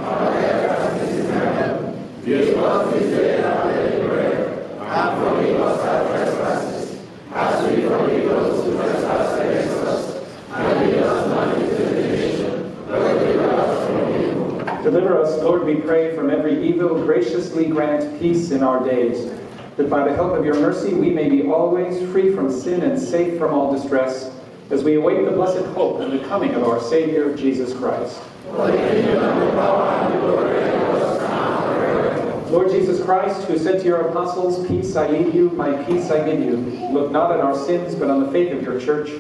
on earth as it is in heaven. Give us this day our daily bread, and forgive us our trespasses, as we forgive those who trespass against us. And lead us not into temptation, but deliver us from evil. Deliver us, Lord, we pray, from every evil. Graciously grant peace in our days, that by the help of your mercy we may be always free from sin and safe from all distress, as we await the blessed hope and the coming of our Savior, Jesus Christ. Lord Jesus Christ, who said to your apostles, Peace I leave you, my peace I give you, look not on our sins, but on the faith of your church,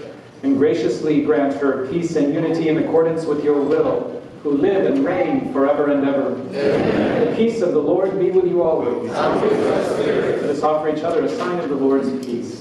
and graciously grant her peace and unity in accordance with your will, who live and reign forever and ever. Amen. The peace of the Lord be with you always. And with your spirit. Let us offer each other a sign of the Lord's peace.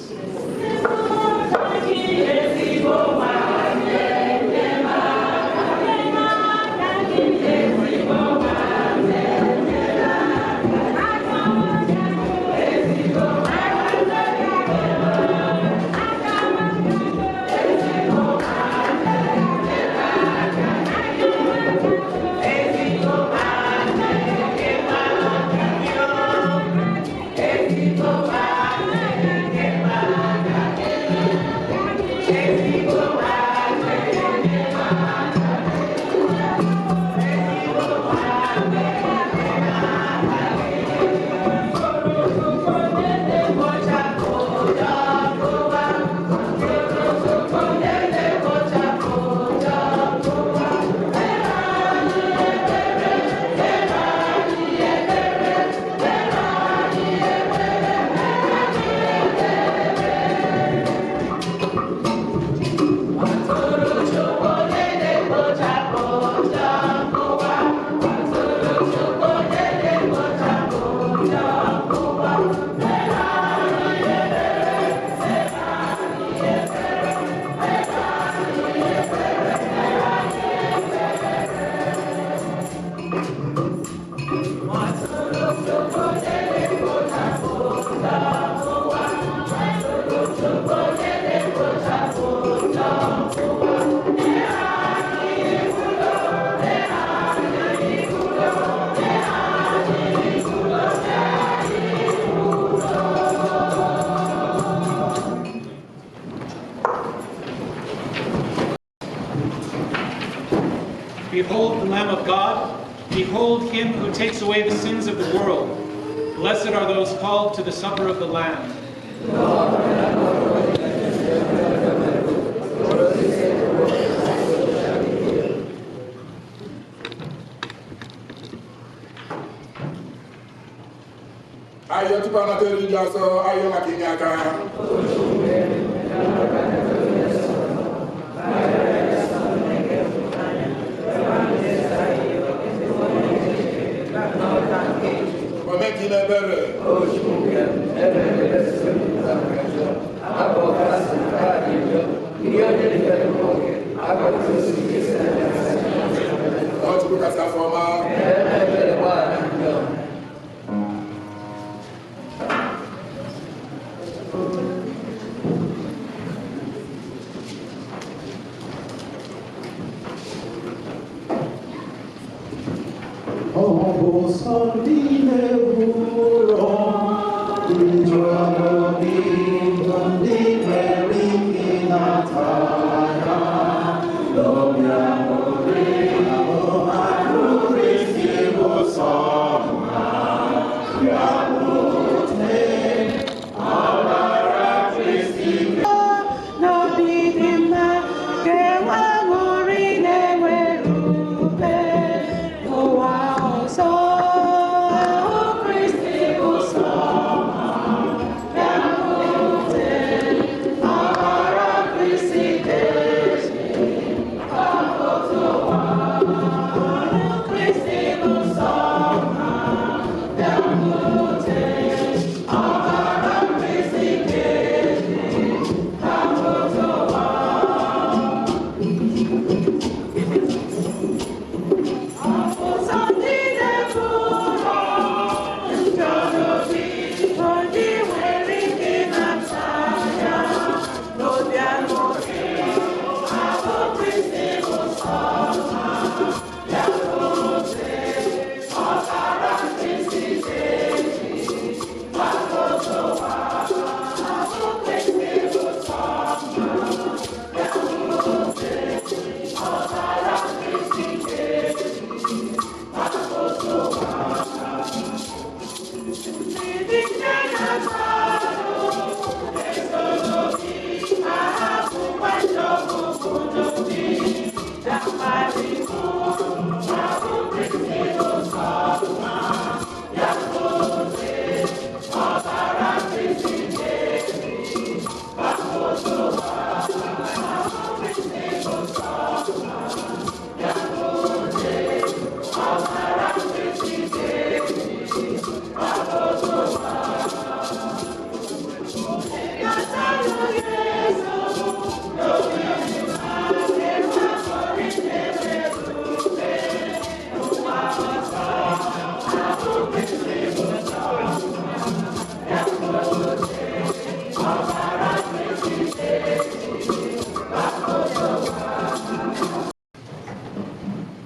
Behold the Lamb of God. Behold him who takes away the sins of the world. Blessed are those called to the supper of the Lamb. Ayo tupa na teri jaso ayo makinyaka. Momenti na bere.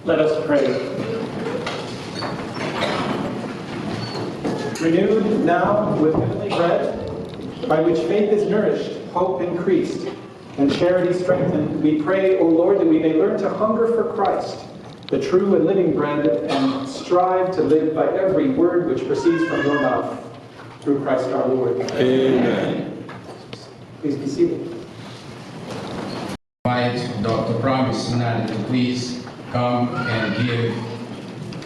Let us pray. Renewed now with heavenly bread, by which faith is nourished, hope increased, and charity strengthened, we pray, O Lord, that we may learn to hunger for Christ, the true and living bread, and strive to live by every word which proceeds from your mouth. Through Christ our Lord. Amen. Please be seated. Invite Dr. Promise Nadi to please come and give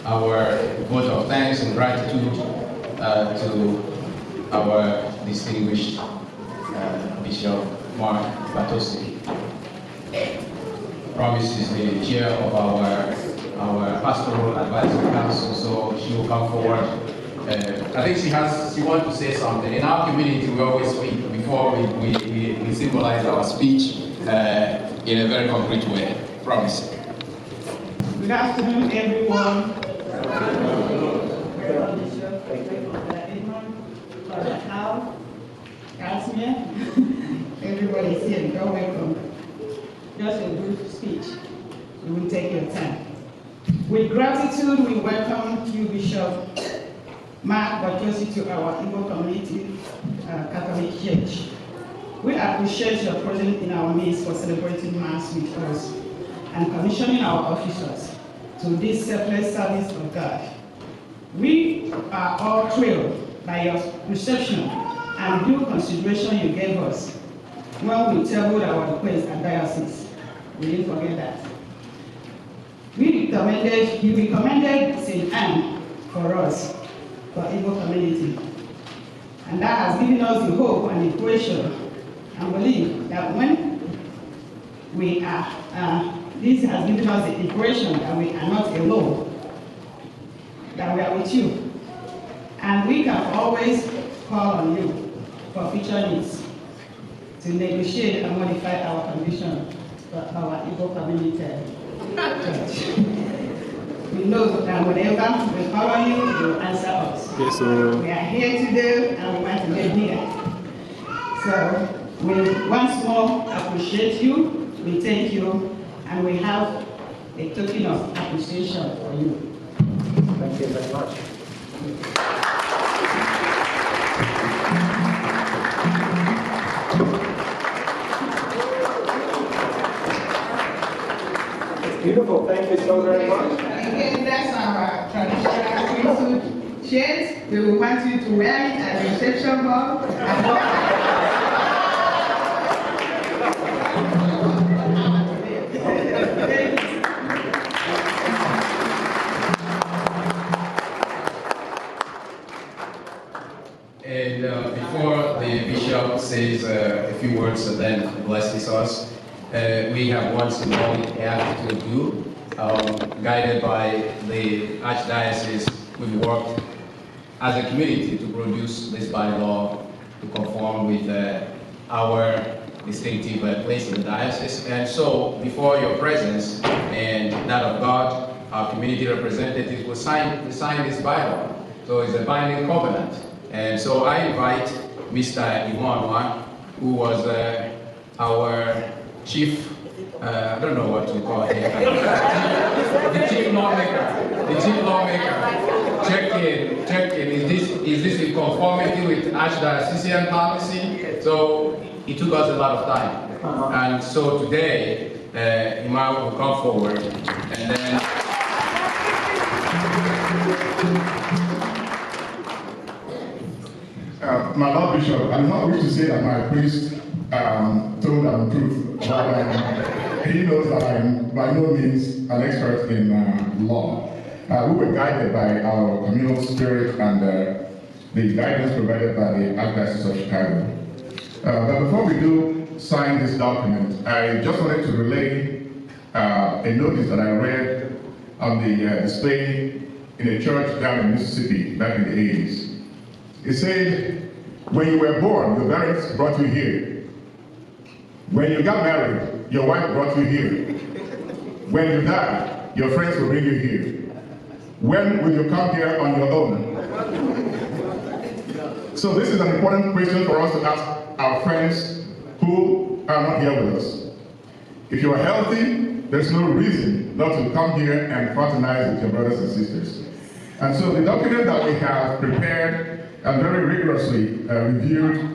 our vote of thanks and gratitude to our distinguished Bishop Mark Bartosic. Promise is the chair of our pastoral advisory council, so she will come forward. I think she wants to say something. In our community, we always speak before we symbolize our speech in a very concrete way. Promise. Good afternoon, everyone. Everybody is here. You're welcome. Just a brief speech. We will take your time. With gratitude, we welcome you, Bishop Mark Bartosic, to our Igbo community Catholic Church. We appreciate your presence in our midst for celebrating Mass with us and commissioning our officers to this selfless service of God. We are all thrilled by your reception and due consideration you gave us when we tabled our request at diocese. We didn't forget that. You recommended St. Anne for us, for Igbo community. And that has given us the hope and the cohesion and belief that when we are, this has given us the impression that we are not alone, that we are with you. And we can always call on you for future needs to negotiate and modify our condition for our Igbo community church. We know that whenever we call on you, you will answer us. Yes, sir. We are here today and we want to get bigger. So we once more appreciate you, we thank you, and we have a token of appreciation for you. Thank you very much. It's beautiful. Thank you so very much. Again, that's our traditional priesthood shirts. We want you to wear it at the reception hall. And before the bishop says a few words and then blesses us, we have one symbolic act to do. Guided by the Archdiocese, we've worked as a community to produce this bylaw to conform with our distinctive place in the diocese. And so, before your presence and that of God, our community representatives will sign this bylaw. So it's a binding covenant. And so I invite Mr. Iwanwa, who was our chief, I don't know what to call him, the chief lawmaker. Check in, is this in conformity with Archdiocesan policy? So it took us a lot of time. And so today, Imam will come forward and then my Lord Bishop, I do not wish to say that my priest told the truth, but he knows that I am by no means an expert in law. We were guided by our communal spirit and the guidance provided by the Archdiocese of Chicago. But before we do sign this document, I just wanted to relay a notice that I read on the display in a church down in Mississippi back in the 80s. It said, when you were born, your parents brought you here. When you got married, your wife brought you here. When you die, your friends will bring you here. When will you come here on your own? So this is an important question for us to ask our friends who are not here with us. If you are healthy, there's no reason not to come here and fraternize with your brothers and sisters. And so the document that we have prepared and very rigorously reviewed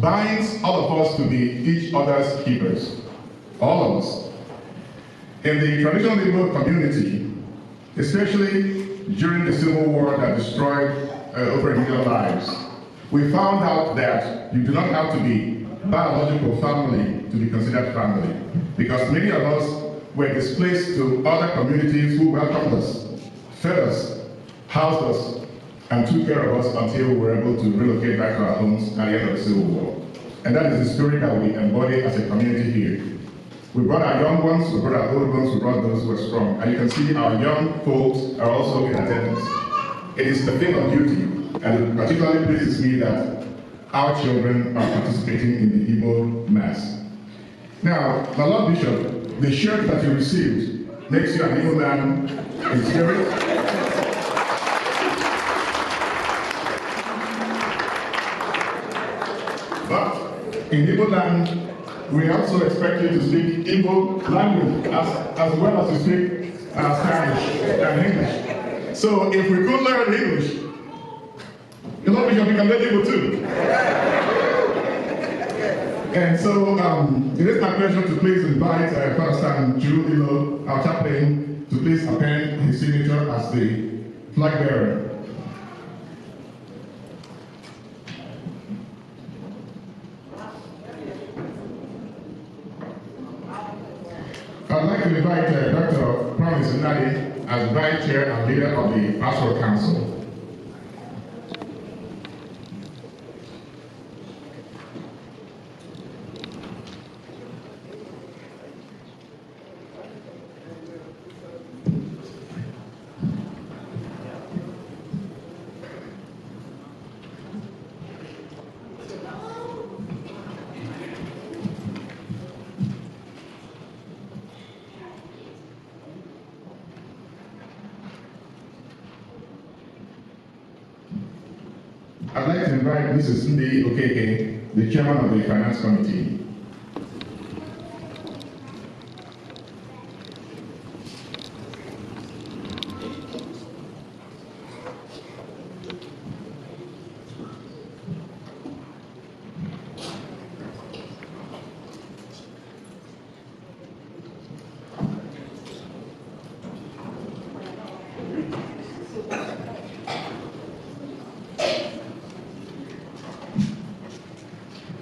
binds all of us to be each other's keepers, all of us. In the traditional Igbo community, especially during the Civil War that destroyed over 1 million lives, we found out that you do not have to be biological family to be considered family, because many of us were displaced to other communities who welcomed us, fed us, housed us, and took care of us until we were able to relocate back to our homes at the end of the Civil War. And that is the spirit that we embody as a community here. We brought our young ones, we brought our old ones, we brought those who are strong. And you can see our young folks are also in attendance. It is the thing of duty, and it particularly pleases me that our children are participating in the Igbo Mass. Now, my Lord Bishop, the shirt that you received makes you an Igbo man in spirit. But in Igbo land, we also expect you to speak Igbo language as well as to speak Spanish and English. So if we could learn English, you know, Bishop, we can learn Igbo too. And so it is my pleasure to please invite Father Stan Ilo, our chaplain, to please append his signature as the flag bearer. I'd like to invite Dr. Promise Nadi as Vice Chair and Leader of the Pastoral Council. I'd like to invite Mrs. Ndi Okeke, the Chairman of the Finance Committee.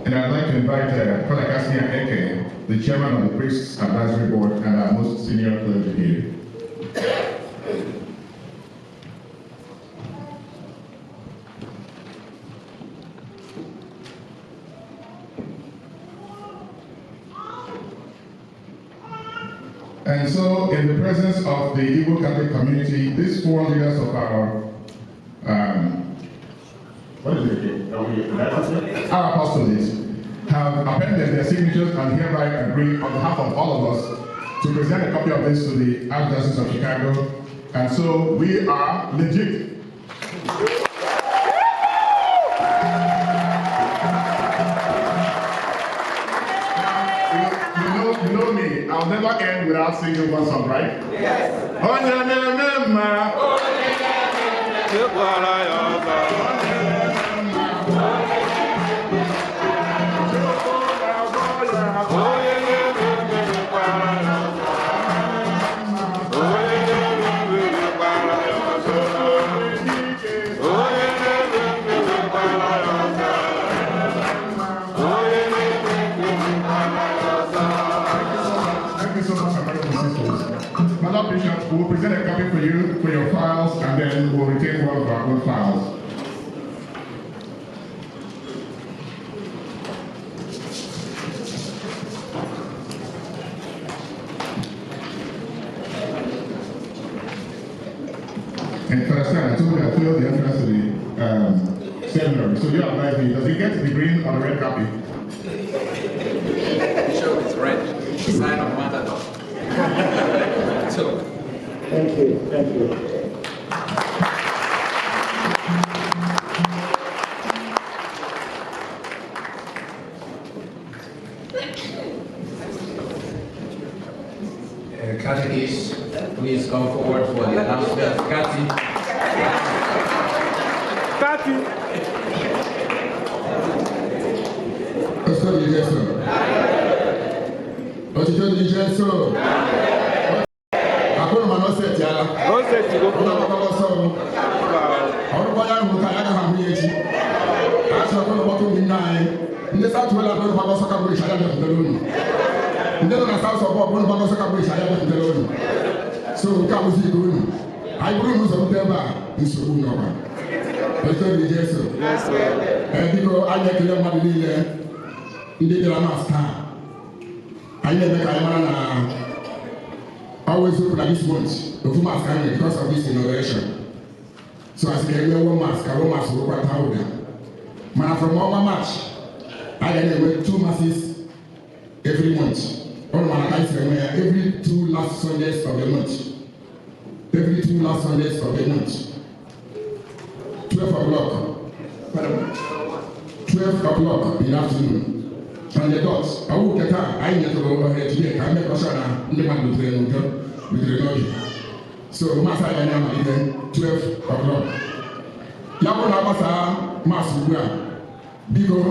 And I'd like to invite Father Kasia Eke, the Chairman of the Priests Advisory Board and our most senior clergy here. And so, in the presence of the Igbo Catholic community, these four leaders of our our apostolates have appended their signatures and hereby agree on behalf of all of us to present a copy of this to the Archdiocese of Chicago. And so we are legit. You know me, I'll never end without singing one song, right? Yes. We will present a copy for you for your files, and then we'll retain one of our own files. And for I told you I failed the entrance to the seminary. So you advise me, does he get the green or the red copy? Sure, it's red. Sign of Matador. So. Thank you. Thank you. Catechist, please come forward for the announcement. Cathy. So come see good. I bring some temper in Surunova. Yes, sir. And because I get your money there, in the Master. I never always look like this month, the full mask because of this inauguration. So as I get one mask, I will mask over 1,000. Man, from one match, I get 2 masses every month. Every 2 last Sundays of the month. Every 2 last Sundays of the month. 12 o'clock. 12 o'clock in the afternoon. On the dots, I will get out. I need to go ahead today. I make a shot in the man with the lobby. So, Master, I am 12 o'clock. Yabon Abasa, Master, Bigo,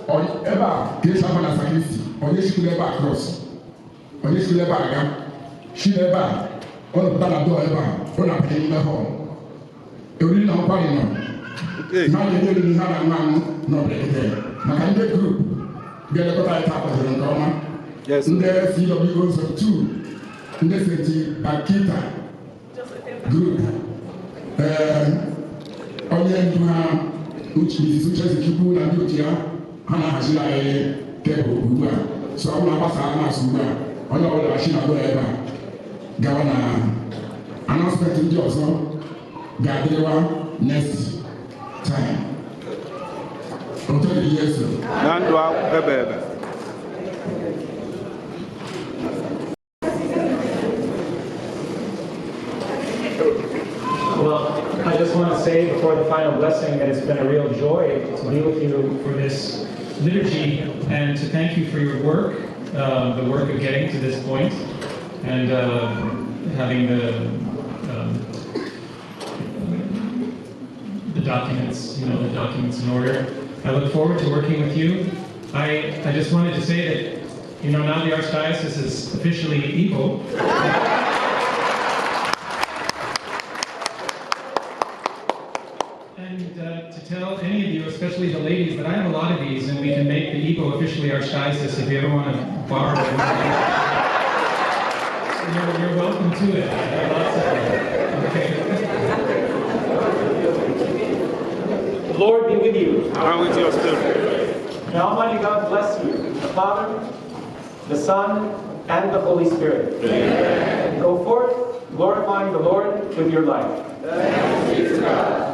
or ever, get up on a sacristy, or you should never cross. On this level, she never, all of that door ever, on a penny in the home. You really know what you know. Now you're getting another man, not there. My group, get a better type of the Roma. Yes. And there, CW goes of 2. ndị St. Bakita group onye ndu ha Mrs. Uchezikwu na ndị otu ya ha na-ahaziri anyị tebụl ugbu a so ọ bụla gbasara masị ugbu a onye ọbụla chi na-agụ ebe a gawa na announcement ndị ọzọ ga-adịrịwa next time. Otu dị Yesu. Na ndụ ebe ebe. Well, I just want to say before the final blessing that it's been a real joy to be with you for this liturgy and to thank you for your work, the work of getting to this point and having the documents, the documents in order. I look forward to working with you. I just wanted to say that, now the Archdiocese is officially Igbo. To tell any of you, especially the ladies, that I have a lot of these, and we can make the Igbo officially Archdiocese if you ever want to borrow them. You're welcome to it. I have lots of them. Okay. The Lord be with you. And with your spirit. May Almighty God bless you, the Father, the Son, and the Holy Spirit. Amen. Go forth, glorifying the Lord with your life. Thanks be to God.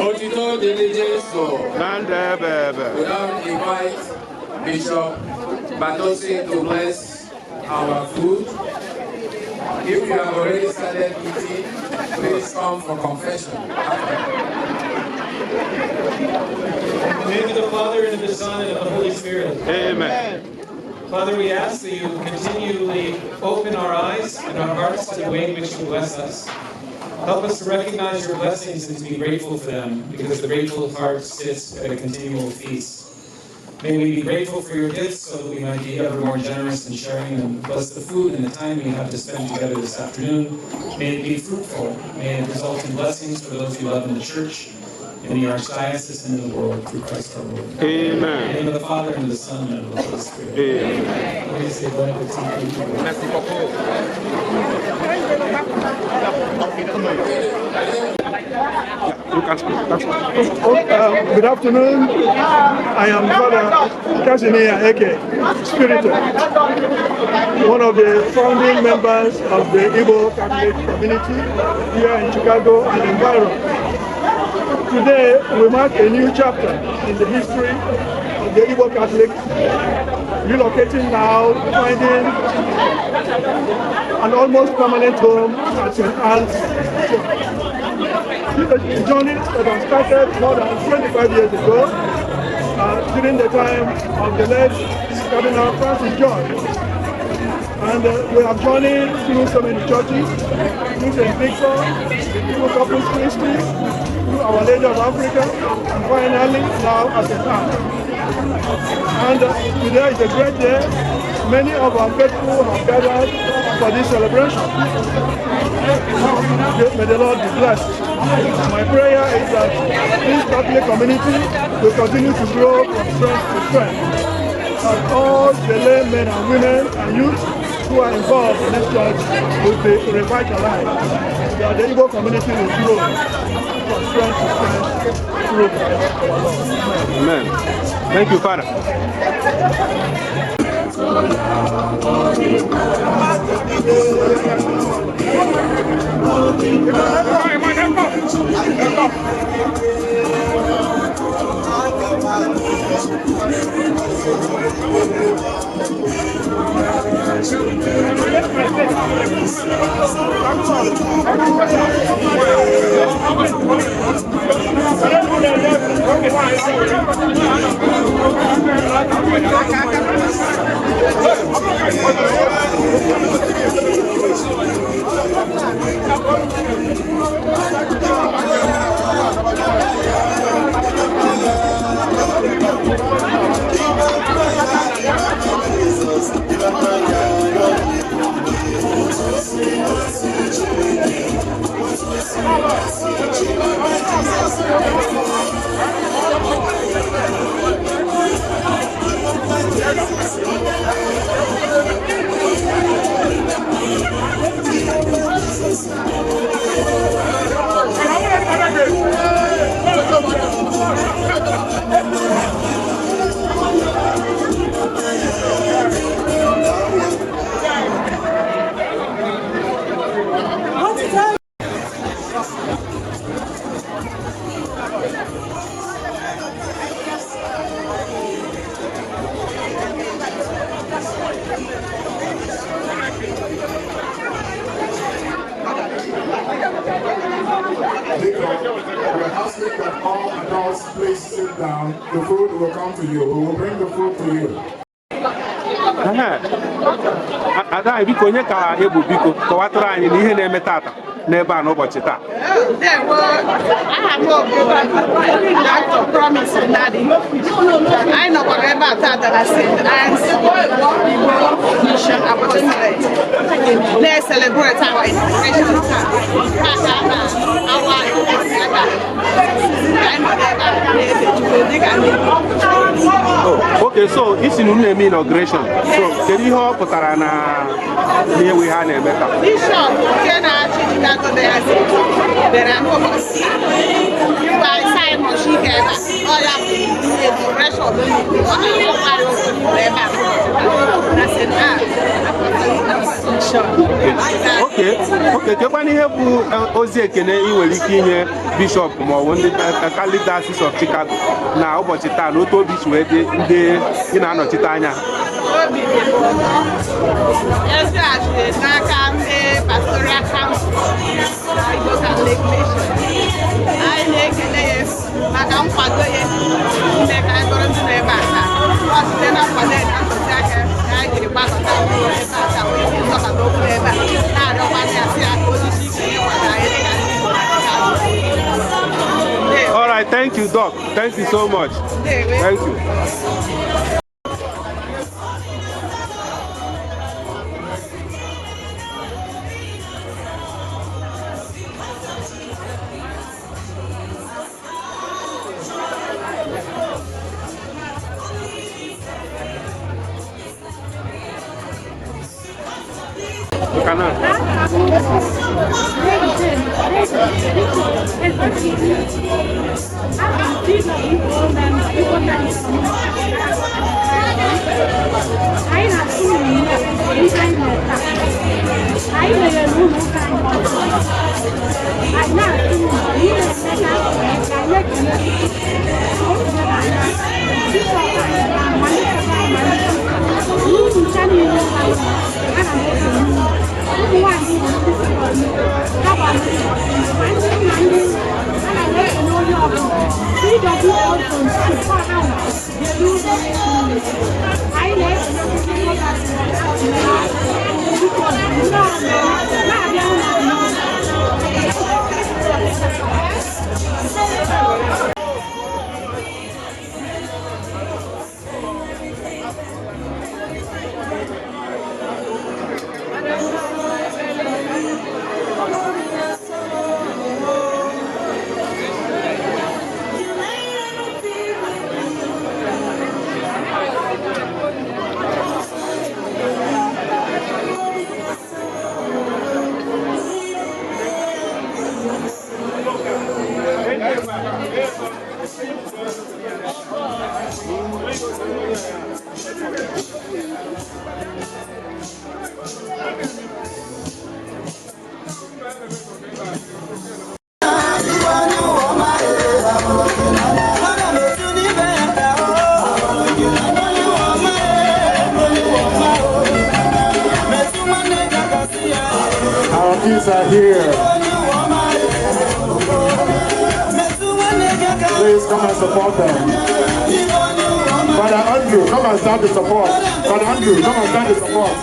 Otito Diligenso. We now invite Bishop Bartosic to bless our food. If you have already started eating, please come for confession. In the name of the Father, and of the Son, and of the Holy Spirit. Amen. Father, we ask that you continually open our eyes and our hearts to the way in which you bless us. Help us to recognize your blessings and to be grateful for them, because the grateful heart sits at a continual feast. May we be grateful for your gifts so that we might be ever more generous in sharing them. Bless the food and the time we have to spend together this afternoon. May it be fruitful. May it result in blessings for those we love in the church, in the Archdiocese, and in the world, through Christ our Lord. Amen. In the name of the Father, and of the Son, and of the Holy Spirit. Amen. Please say bon appetit. Merci beaucoup. You can speak. Good afternoon. I am Father Casimir Eke, Spiritus, one of the founding members of the Igbo Catholic community here in Chicago and environ. Today, we mark a new chapter in the history of the Igbo Catholics, relocating now, finding an almost permanent home at St. Anne's Church. This is a journey that has started more than 25 years ago, during the time of the late Cardinal Francis George. And we have journeyed through so many churches, through St. Victor, through Corpus Christi, through Our Lady of Africa, and finally now at St. Anne's. And today is a great day. Many of our faithful have gathered for this celebration. May the Lord be blessed. My prayer is that this Catholic community will continue to grow from strength to strength. That all the laymen and women and youth who are involved in this church will be revitalized. That the Igbo community will grow from strength to strength through Christ our Lord. Amen. Thank you, Father. The food will come to you. We will bring the food to you. Ada biko onye ka ebu biko kọwatara anyị n'ihe na-eme tata n'ebe a n'ụbọchị taa. Aha m Dr. Promise Nnadi. Anyị nọkwara ebe a tata na St. Anne's Igbo Mission Apostolate na-celebrate our inauguration taa. Oh, okay, so isi nu na-eme inauguration. So kedu ihe ọ pụtara na n'ihe ha na-eme taa? Bishop nke na-achị Chicago bịara n'ụbọchị mgbe anyị mọchike ebe a. Ọ ya bụ inauguration ọ na-akpọkwara obodo ebe a na St. Anne's. Okay, kekwana ihe bụ ozi ekene ị nwere ike inye Bishop ma ọ bụ ndị Catholic Diocese of Chicago na ụbọchị taa na otu obi si wee dị ndị ị na-anọchite anya? Obi dị ezi n'aka ndị Pastoral Council na Igbo Catholic Mission. Anyị na-ekele ya maka nkwado ya ndị ka anyị bụrụ ndị n'ebe a taa. Ọ site na nkwado ya na ntụziaka na anyị jiri gbakọta ebe a taa wee nye nzọkọta okwu ebe a na-arịọkwa ya sị ya ka o jisi ike ịkwado anyị dịka ndị Igbo na Chicago. All right, thank you. you, Doc. Thank you so much. Thank you. Our kids are here. Please come and support them. Father Andrew, come and start the support. Father Andrew, come and start the support.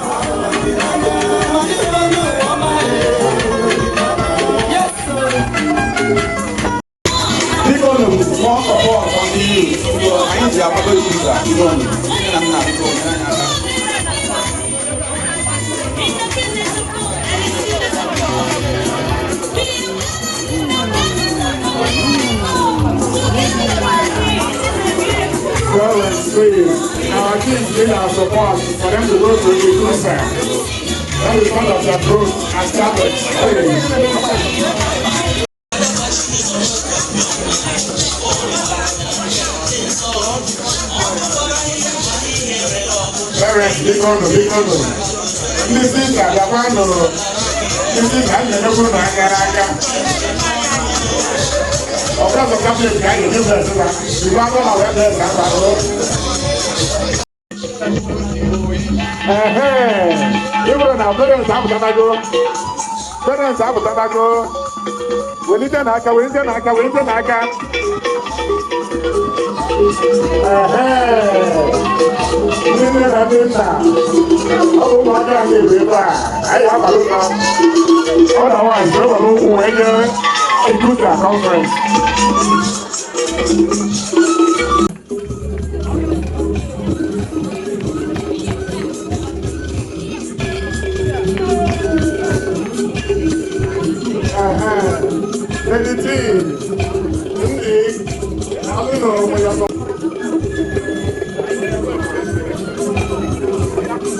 Because of more support from the youth, so I need to apologize to you. Parents, please, our kids need our support for them to go to the concert. That is part of their growth and established. Parents, big on. This is the one. This is how you know of course, the company is going to give us the one of our even our parents have tobacco. Parents have tobacco. We need an aka. Oh, my God, I have a look. Otherwise, we're a good conference.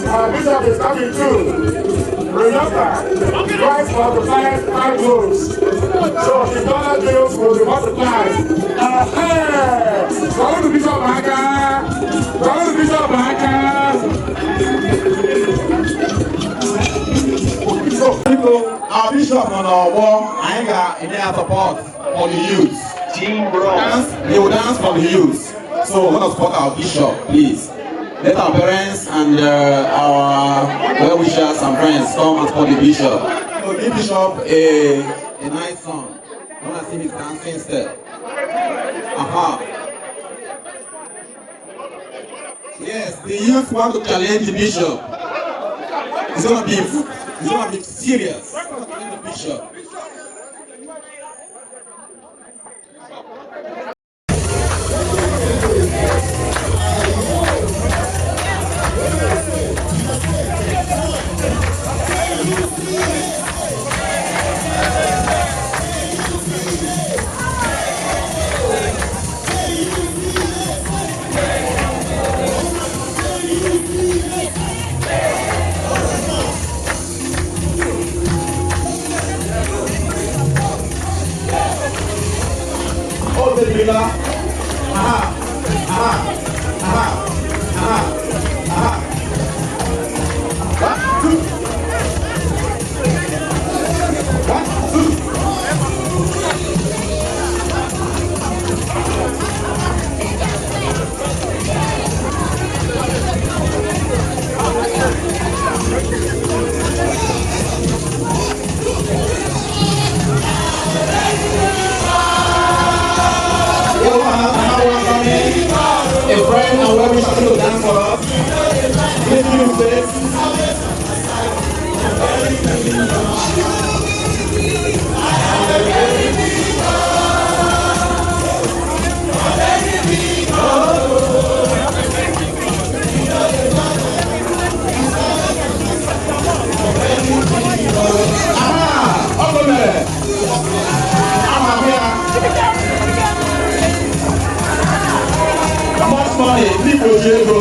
Our bishop is coming too. Remember, Christ multiplied 5 loaves. So the dollar bills will be multiplied. Go to Bishop Our bishop on our wall, I got in their support for the youth. They will dance for the youth. So let us support our bishop, please. Let our parents and our well-wishers and friends come and support the bishop. So give bishop a nice song. I want to see his dancing step. Yes, the youth want to challenge the bishop. It's gonna be serious. The bishop. Bishop. Please give him space. Much money, people Diego.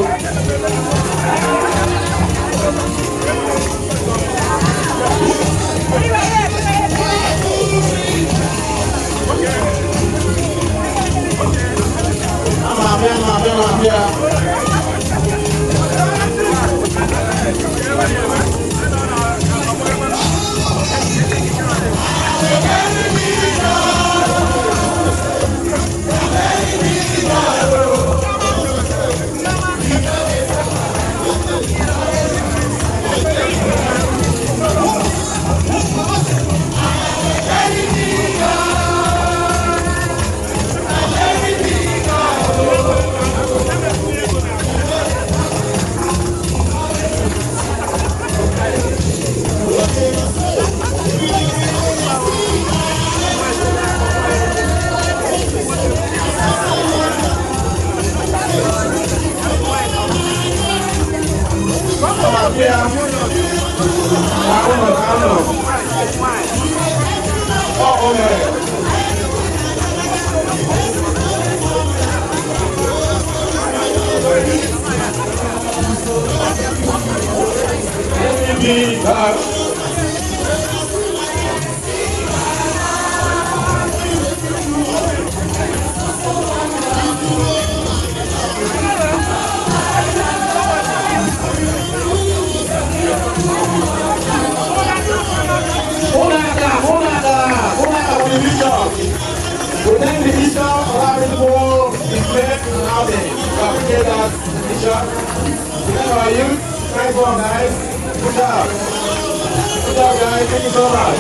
I'm here. We thank the Bishop for having for his great outing. We appreciate that, Bishop. We thank our youth. Thanks for guys. Good job. Good job, guys. Thank you so much.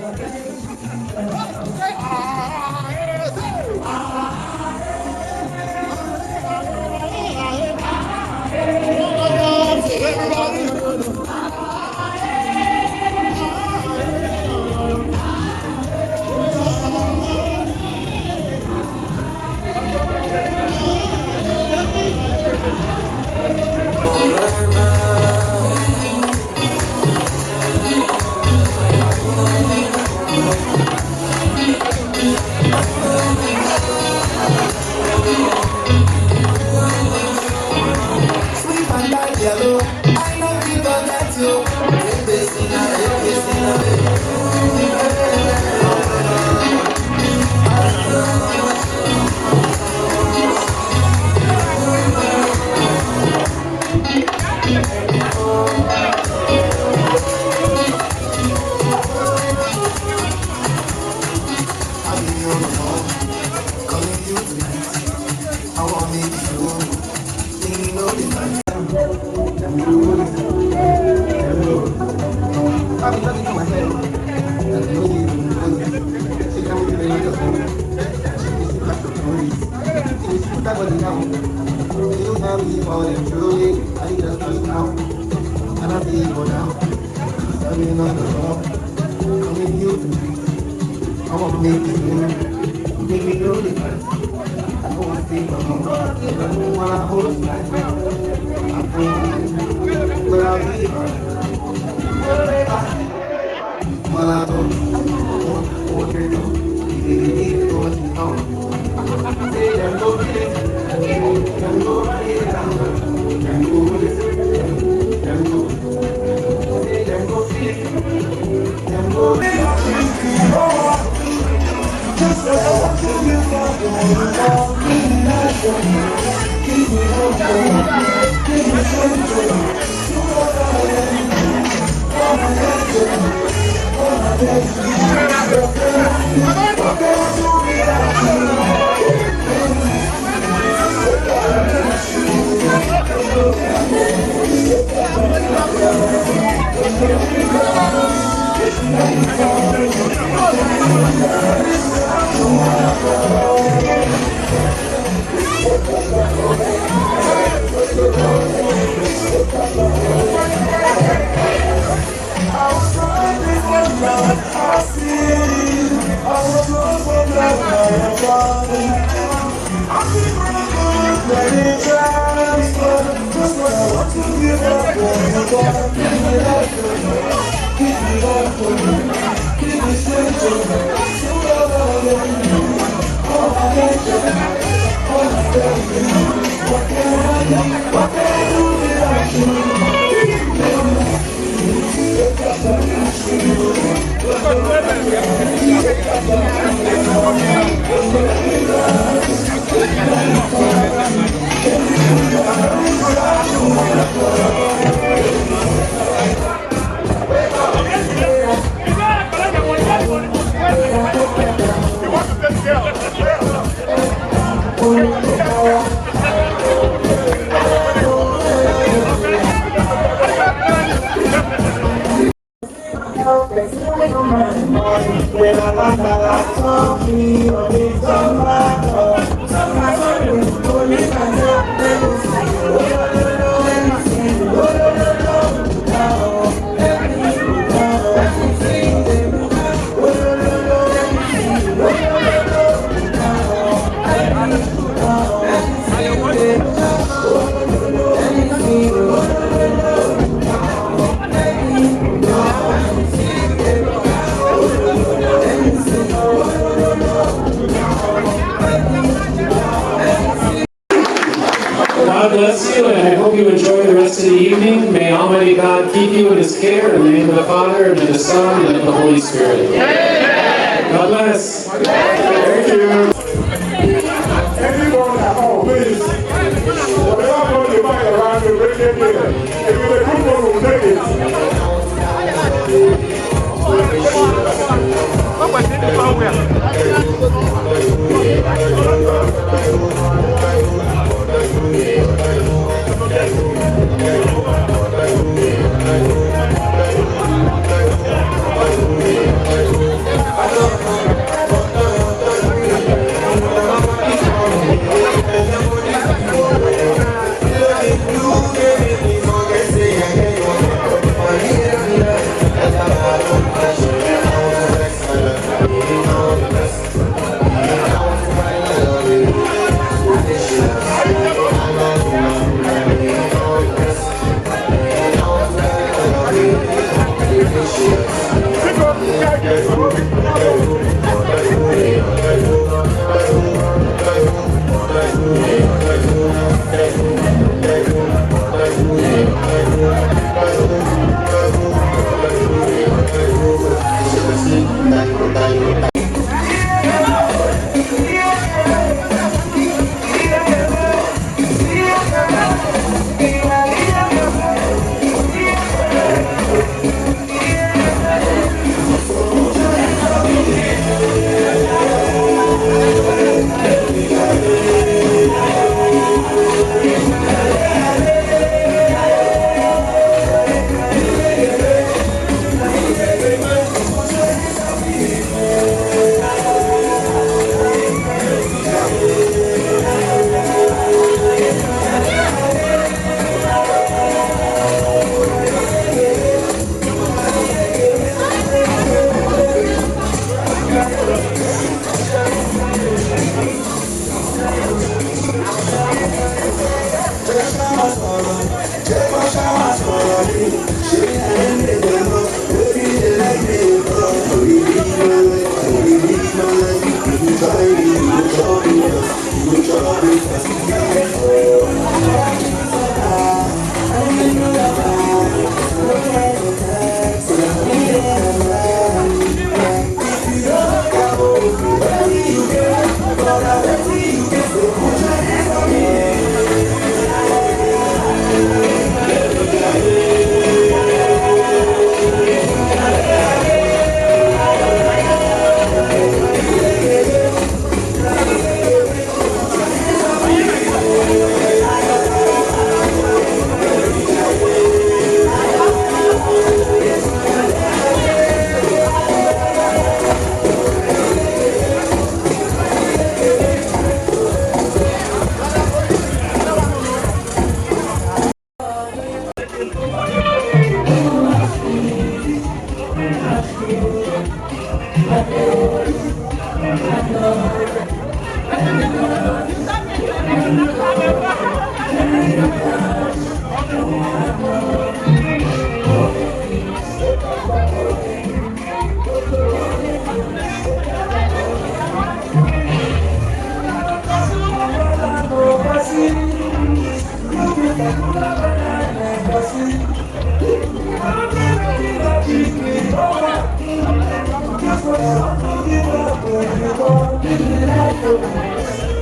Thank you. God bless you, and I hope you enjoy the rest of the evening. May Almighty God keep you in His care, in the name of the Father, and of the Son, and of the Holy Spirit. Amen. God bless. Thank you. Anyone at home, please. Whatever money you find around you, bring it here. If you're a good one, we'll take it.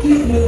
Keep me